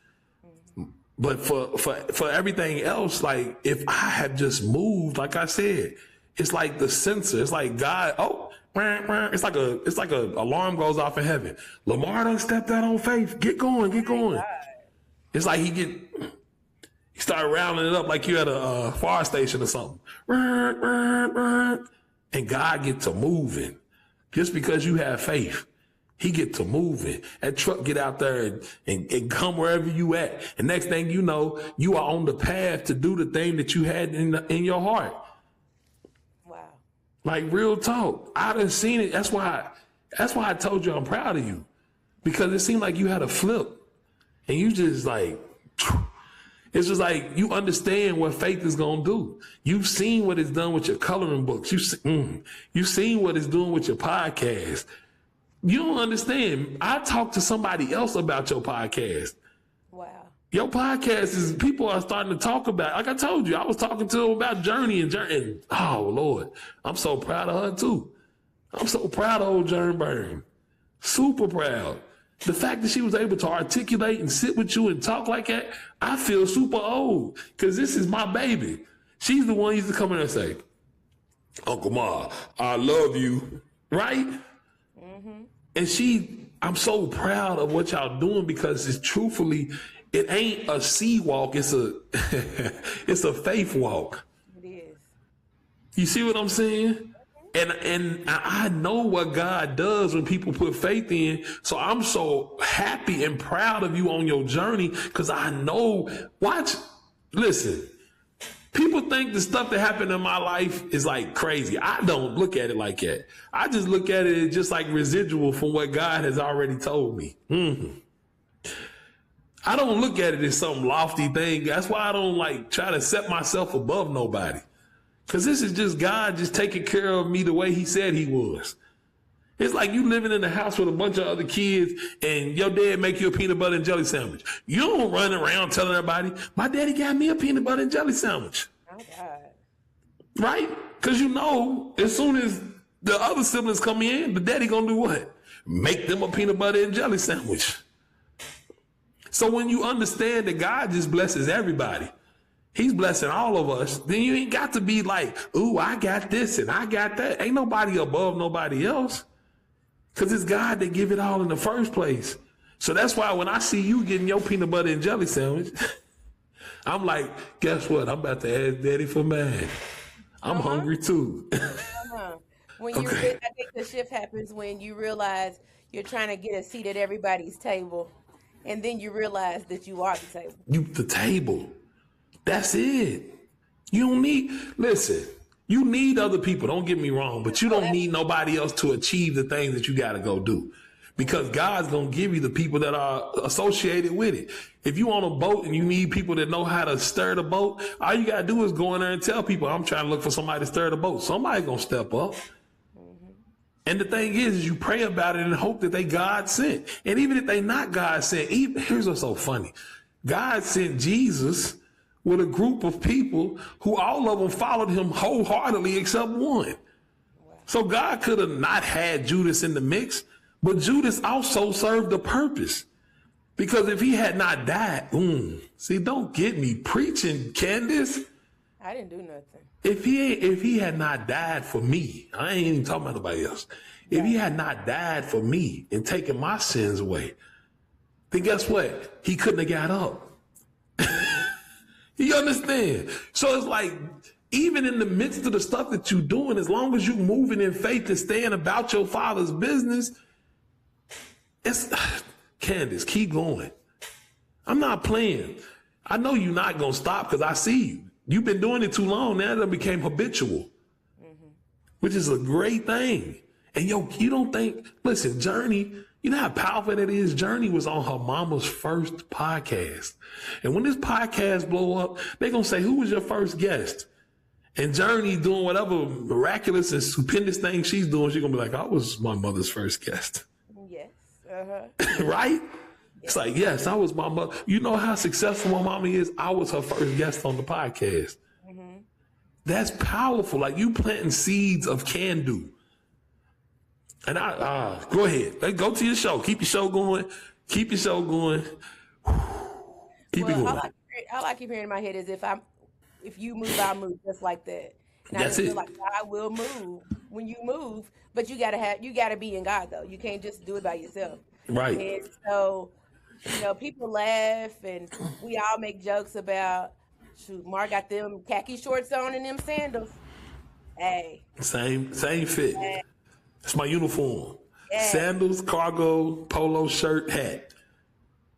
But for everything else, like if I had just moved, like I said, it's like the sensor. It's like God. Oh, it's like a alarm goes off in heaven. Lamar done stepped out on faith. Get going, get going. It's like he started rounding it up like you at a fire station or something. And God get to moving just because you have faith. He get to moving. That truck get out there and come wherever you at. And next thing you know, you are on the path to do the thing that you had in your heart. Wow. Like real talk. I done seen it. That's why I told you I'm proud of you. Because it seemed like you had a flip. And you just like, It's just like you understand what faith is going to do. You've seen what it's done with your coloring books. You've seen what it's doing with your podcast. You don't understand. I talked to somebody else about your podcast. Wow. Your podcast is, people are starting to talk about, like I told you, I was talking to her about Journey and oh Lord, I'm so proud of her too. I'm so proud of old Jern Burn. Super proud. The fact that she was able to articulate and sit with you and talk like that, I feel super old because this is my baby. She's the one who used to come in and say, Uncle Ma, I love you, right? Mm-hmm. And I'm so proud of what y'all doing because it's truthfully, it ain't a sea walk, it's a it's a faith walk. It is. You see what I'm saying? And I know what God does when people put faith in. So I'm so happy and proud of you on your journey because I know, listen, people think the stuff that happened in my life is like crazy. I don't look at it like that. I just look at it just like residual from what God has already told me. Mm-hmm. I don't look at it as some lofty thing. That's why I don't like try to set myself above nobody. Because this is just God just taking care of me the way he said he was. It's like you living in a house with a bunch of other kids and your dad make you a peanut butter and jelly sandwich. You don't run around telling everybody, my daddy got me a peanut butter and jelly sandwich. Oh, God. Right? Because you know, as soon as the other siblings come in, the daddy gonna do what? Make them a peanut butter and jelly sandwich. So when you understand that God just blesses everybody, he's blessing all of us, then you ain't got to be like, ooh, I got this and I got that. Ain't nobody above nobody else. Because it's God that give it all in the first place. So that's why when I see you getting your peanut butter and jelly sandwich, I'm like, guess what? I'm about to ask Daddy for mine. I'm hungry too. When you, I think the shift happens when you realize you're trying to get a seat at everybody's table. And then you realize that you are the table. You the table. That's it. You don't need, listen, you need other people. Don't get me wrong, but you don't need nobody else to achieve the things that you got to go do. Because God's going to give you the people that are associated with it. If you on a boat and you need people that know how to stir the boat, all you got to do is go in there and tell people, I'm trying to look for somebody to stir the boat. Somebody's going to step up. Mm-hmm. And the thing is you pray about it and hope that they God sent. And even if they not God sent, here's what's so funny. God sent Jesus with a group of people who all of them followed him wholeheartedly except one. Wow. So God could have not had Judas in the mix, but Judas also served a purpose. Because if he had not died, see, don't get me preaching, Candace. I didn't do nothing. If he had not died for me, I ain't even talking about nobody else. If he had not died for me and taken my sins away, then guess what? He couldn't have got up. You understand? So it's like, even in the midst of the stuff that you're doing, as long as you're moving in faith and staying about your Father's business, Candace, keep going. I'm not playing. I know you're not going to stop because I see you. You've been doing it too long. Now that became habitual, which is a great thing. And you don't think, listen, Journey, you know how powerful that is? Journey was on her mama's first podcast. And when this podcast blow up, they're going to say, who was your first guest? And Journey doing whatever miraculous and stupendous thing she's doing, she's going to be like, I was my mother's first guest. Yes. Right? It's like, yes, I was my mother. You know how successful my mama is? I was her first guest on the podcast. Mm-hmm. That's powerful. Like you planting seeds of can do. And go ahead. Let's go to your show. Keep your show going. Keep your show going. Keep it going. All I keep hearing in my head is if you move, I'll move just like that. And That's I just it. feel like God will move when you move, but you gotta be in God though. You can't just do it by yourself. Right. And so, people laugh and we all make jokes about, shoot, Mark got them khaki shorts on and them sandals. Hey. Same fit. Hey. It's my uniform. Yeah. Sandals, cargo, polo shirt, hat.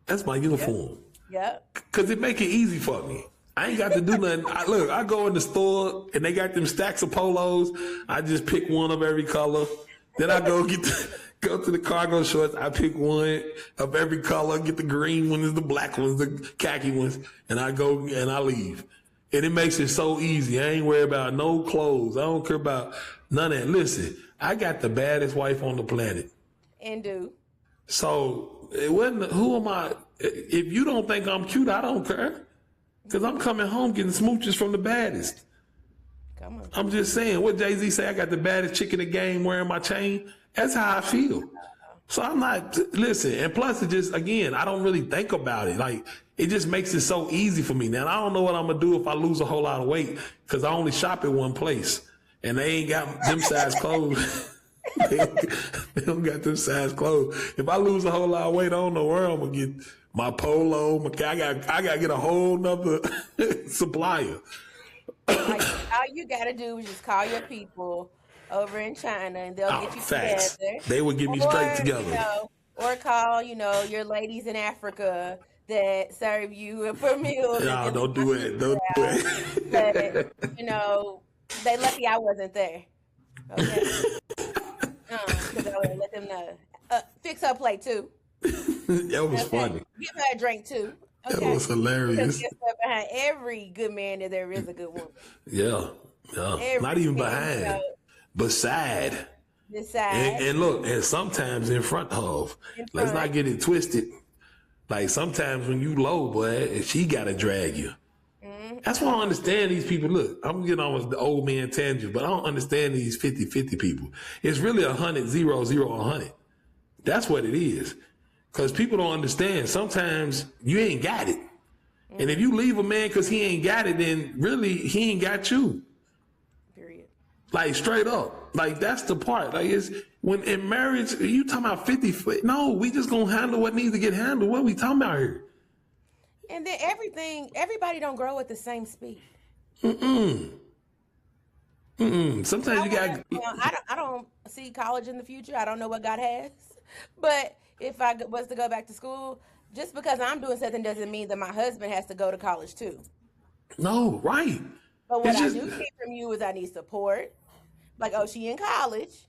That's my uniform. Yep. Because it make it easy for me. I ain't got to do nothing. I go in the store and they got them stacks of polos. I just pick one of every color. Then I go Go to the cargo shorts. I pick one of every color. Get the green ones, the black ones, the khaki ones, and I go and I leave. And it makes it so easy. I ain't worried about no clothes. I don't care about none of that. Listen, I got the baddest wife on the planet. And do. So it wasn't, who am I? If you don't think I'm cute, I don't care. Because I'm coming home getting smooches from the baddest. Come on. I'm just saying, what Jay-Z say, I got the baddest chick in the game wearing my chain. That's how I feel. So I'm not, listen, and plus it just, again, I don't really think about it. Like, it just makes it so easy for me. Now, I don't know what I'm going to do if I lose a whole lot of weight because I only shop at one place and they ain't got them size clothes. They don't got them size clothes. If I lose a whole lot of weight, I don't know where I'm going to get my polo. I got to get a whole nother supplier. Like, all you got to do is just call your people over in China and they'll get you facts. together. They would get me straight together. You know, or call, your ladies in Africa that serve you for meals. No, don't do it. Don't do it. But, they lucky I wasn't there. Okay. Because I would let them know. Fix her plate too. That was funny. Give her a drink too. Okay? That was hilarious. Because behind every good man there is a good woman. Yeah. Not even behind. Beside. And look, and sometimes in front of. Let's not get it twisted. Like sometimes when you low, boy, she gotta drag you. Mm-hmm. That's why I don't understand these people. Look, I'm getting on with the old man tangent, but I don't understand these 50-50 people. It's really 100-0-0-100. That's what it is. Because people don't understand. Sometimes you ain't got it. Mm-hmm. And if you leave a man because he ain't got it, then really he ain't got you. Period. Like straight up. Like that's the part. Like it's when in marriage, you talking about 50. No, we just gonna handle what needs to get handled. What we talking about here? And then everybody don't grow at the same speed. Sometimes you got. I don't see college in the future. I don't know what God has. But if I was to go back to school, just because I'm doing something doesn't mean that my husband has to go to college too. No, right. But what I do need from you is I need support. Like, oh, she in college.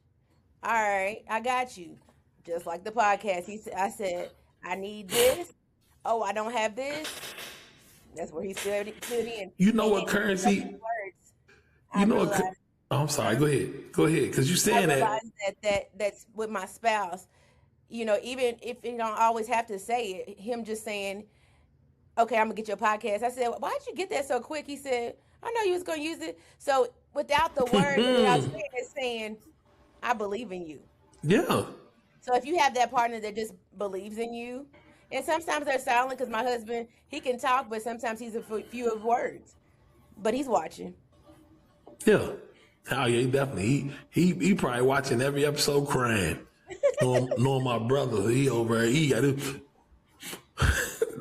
All right, I got you. Just like the podcast, I said, I need this. Oh, I don't have this. That's where he stood in. You know what currency? I'm sorry. Go ahead. Because you're saying that's with my spouse. Even if you don't always have to say it, him just saying, "Okay, I'm gonna get your podcast." I said, "Why'd you get that so quick?" He said, "I know you was gonna use it." So without the word, without saying, "I believe in you." Yeah. So if you have that partner that just believes in you. And sometimes they're silent because my husband, he can talk, but sometimes he's a few of words. But he's watching. Yeah. Oh, yeah, definitely. He probably watching every episode crying. knowing my brother, he over there, he got it.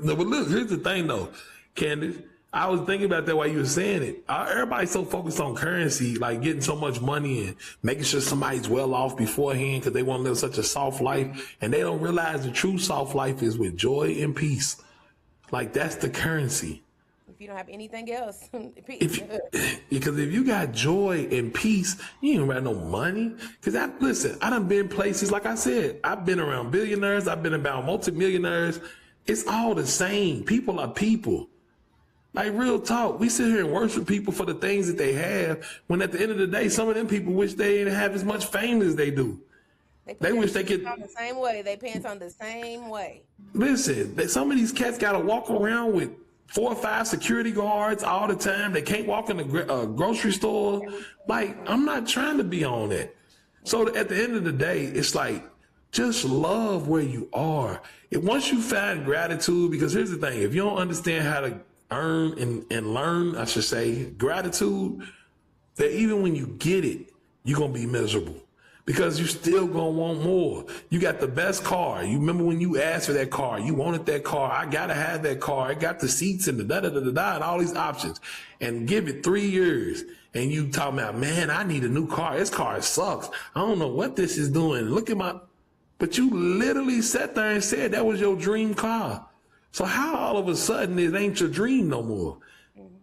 No, but look, here's the thing, though, Candace. I was thinking about that while you were saying it. Everybody's so focused on currency, like getting so much money and making sure somebody's well off beforehand because they want to live such a soft life. And they don't realize the true soft life is with joy and peace. Like that's the currency. If you don't have anything else, peace. Because if you got joy and peace, you ain't got no money. Because I done been places, like I said, I've been around billionaires. I've been around multimillionaires. It's all the same. People are people. Like real talk, we sit here and worship people for the things that they have, when at the end of the day, some of them people wish they didn't have as much fame as they do. They wish they could. On the same way, they pants on the same way. Listen, some of these cats got to walk around with 4 or 5 security guards all the time. They can't walk in the grocery store. Like, I'm not trying to be on that. So at the end of the day, it's like, just love where you are. Once you find gratitude, because here's the thing, if you don't understand how to earn and learn, I should say, gratitude, that even when you get it, you're going to be miserable because you still going to want more. You got the best car. You remember when you asked for that car, you wanted that car. I got to have that car. I got the seats and the da-da-da-da-da and all these options, and give it 3 years. And you talking about, man, I need a new car. This car sucks. I don't know what this is doing. Look at but you literally sat there and said that was your dream car. So how all of a sudden it ain't your dream no more?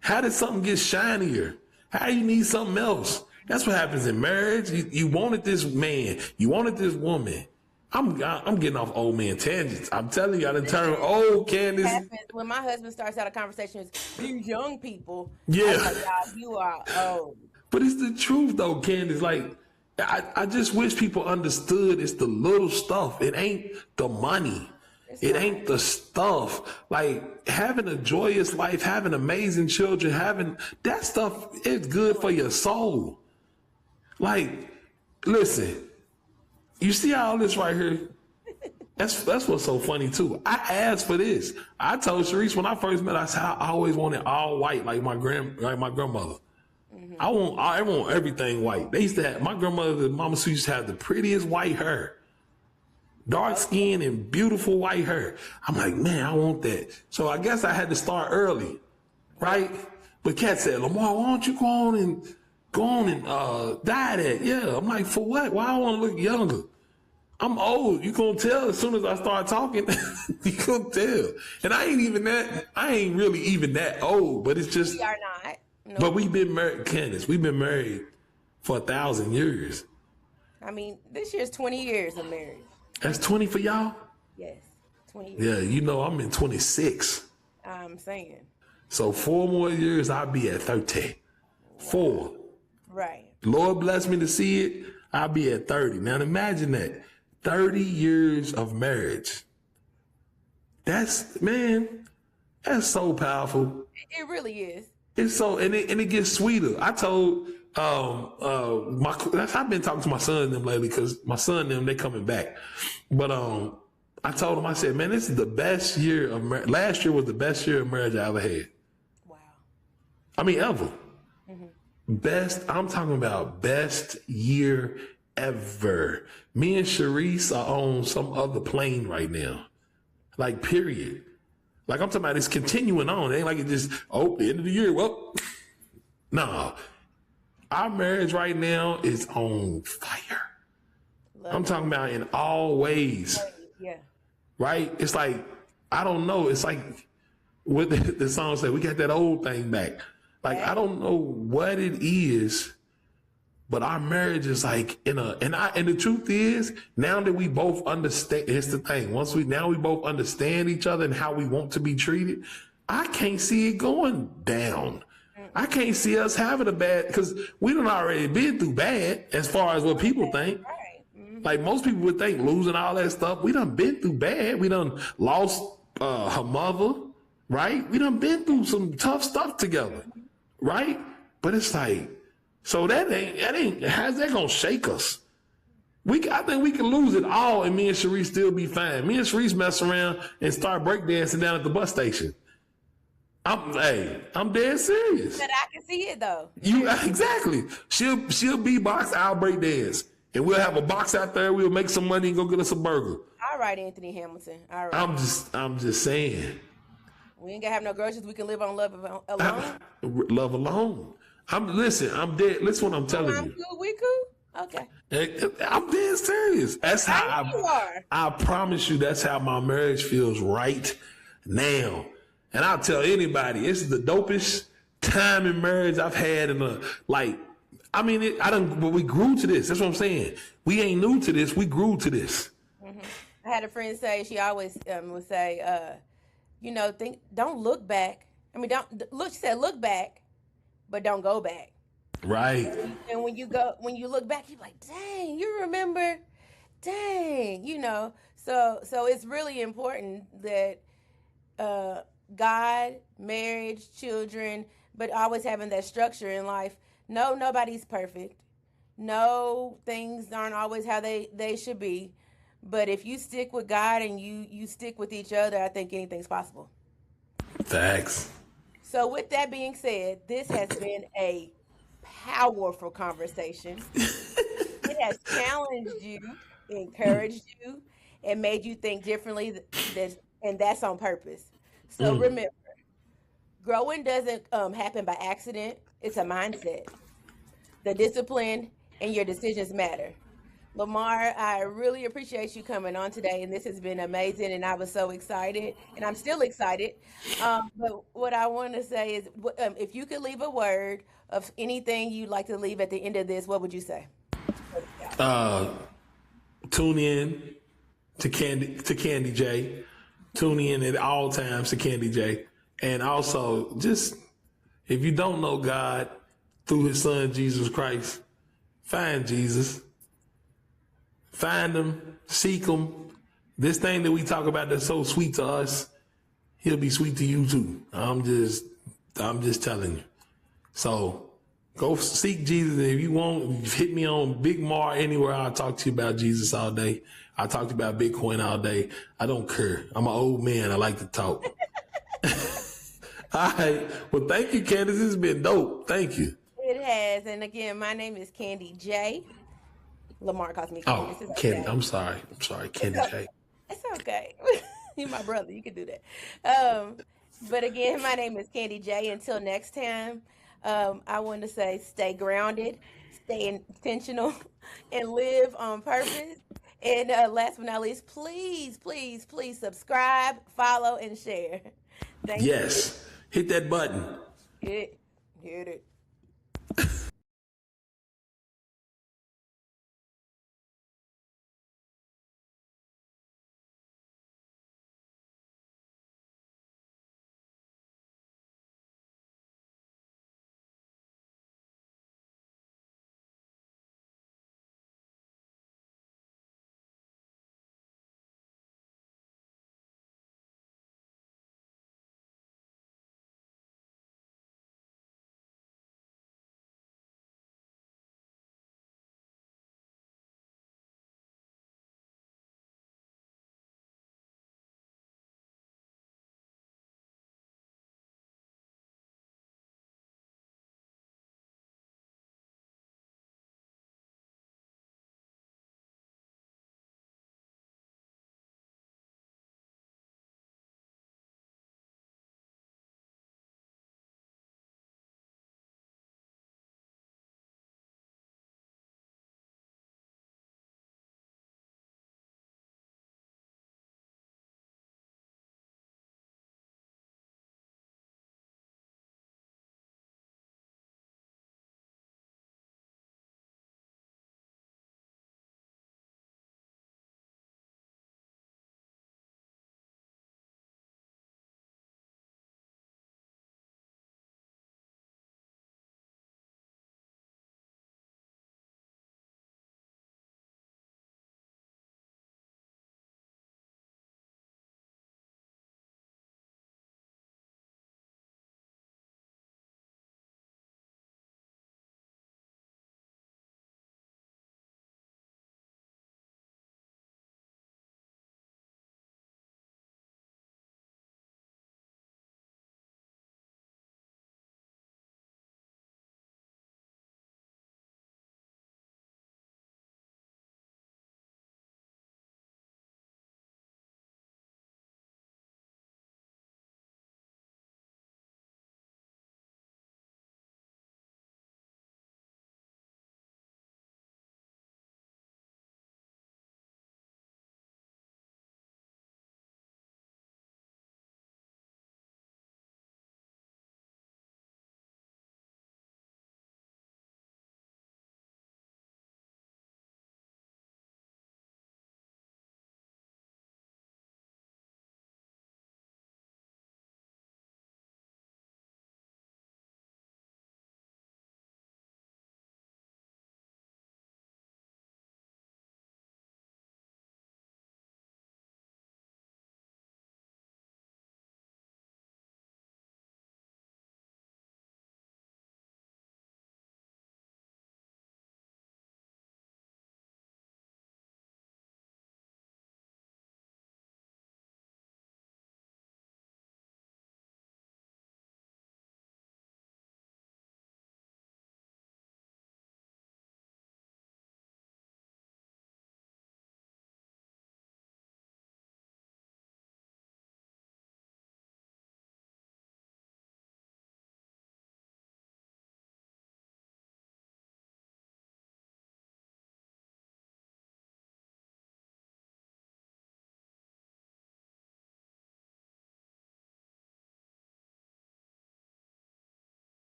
How did something get shinier? How you need something else? That's what happens in marriage. You wanted this man, you wanted this woman, I'm getting off old man tangents. I'm telling you, I done turned old, Candace. Happens when my husband starts out a conversation with these young people. Yeah. I was like, y'all, you are old. But it's the truth though, Candace. Like, I just wish people understood it's the little stuff. It ain't the money. It ain't the stuff. Like, having a joyous life, having amazing children, having that stuff is good for your soul. Like, listen, you see all this right here? That's what's so funny too. I asked for this. I told Sharice when I first met her, I said I always wanted all white like my grandmother. I want everything white. They used to have, my grandmother, Mama Sue used to have the prettiest white hair. Dark skin and beautiful white hair. I'm like, man, I want that. So I guess I had to start early, right? But Kat said, Lamar, why don't you go on and dye that? Yeah. I'm like, for what? Why I want to look younger? I'm old. You gonna tell as soon as I start talking. You gonna tell. And I ain't really even that old, but it's just. We are not. No. But we've been married, Candace. We've been married for 1,000 years. I mean, this year's 20 years of marriage. That's 20 for y'all? Yes, 20 years. Yeah, you know I'm in 26. I'm saying. So 4 more years, I'll be at 30. 4. Right. Lord bless me to see it, I'll be at 30. Now imagine that. 30 years of marriage. That's so powerful. It really is. It's so, and it gets sweeter. I told, I've been talking to my son and them lately because my son and them, they coming back. But, I told him, I said, man, this is the best year of marriage. Last year was the best year of marriage I ever had. Wow. I mean, ever. Mm-hmm. I'm talking about best year ever. Me and Sharice are on some other plane right now. Like, period. Like, I'm talking about it's continuing on. It ain't like it just, the end of the year, well. No. Our marriage right now is on fire. I'm talking about in all ways. Yeah. Right? It's like, I don't know. It's like what the song said, we got that old thing back. Like, I don't know what it is, but our marriage is like and the truth is, now that we both understand, here's the thing. Now we both understand each other and how we want to be treated, I can't see it going down. I can't see us having a bad, because we done already been through bad as far as what people think. Right. Mm-hmm. Like most people would think losing all that stuff. We done been through bad. We done lost her mother, right? We done been through some tough stuff together, right? But it's like, so that ain't, how's that gonna shake us? I think we can lose it all and me and Sharice still be fine. Me and Sharice mess around and start breakdancing down at the bus station. I'm dead serious. But I can see it though. Exactly. She'll beatbox, I'll break dance. And we'll have a box out there, we'll make some money and go get us a burger. All right, Anthony Hamilton. All right. I'm just saying. We ain't gonna have no groceries. We can live on love alone. Love alone. I'm dead. Listen what I'm telling you. Cool. We cool? Okay. I'm dead serious. That's how you are. I promise you that's how my marriage feels right now. And I'll tell anybody, it's the dopest time in marriage I've had but we grew to this. That's what I'm saying. We ain't new to this. We grew to this. Mm-hmm. I had a friend say, she always would say, don't look back. I mean, she said, look back, but don't go back. Right. And when you look back, you're like, dang, you remember, so it's really important that, God, marriage, children, but always having that structure in life. No, nobody's perfect. No, things aren't always how they should be. But if you stick with God and you stick with each other, I think anything's possible. Thanks. So with that being said, this has been a powerful conversation. It has challenged you, encouraged you, and made you think differently, and that's on purpose. So remember, growing doesn't happen by accident. It's a mindset. The discipline and your decisions matter. Lamar, I really appreciate you coming on today, and this has been amazing, and I was so excited, and I'm still excited. But what I want to say is, if you could leave a word of anything you'd like to leave at the end of this, what would you say? Tune in, to Candy J. Tune in at all times to Candy J. And also, just if you don't know God through his son, Jesus Christ, find Jesus. Find him, seek him. This thing that we talk about that's so sweet to us, he'll be sweet to you too. I'm just telling you. So go seek Jesus. If you want, hit me on Big Mar anywhere. I'll talk to you about Jesus all day. I'll talk to you about Bitcoin all day. I don't care. I'm an old man. I like to talk. All right. Well, thank you, Candace. This has been dope. Thank you. It has. And again, my name is Candy J. Lamar calls me Candy. Oh, Candy. I'm sorry, Candy J. It's okay. You're my brother. You can do that. But again, my name is Candy J. Until next time, I want to say stay grounded, stay intentional, and live on purpose. And last but not least, please subscribe, follow, and share. Thank you. Yes. Hit that button. Hit it.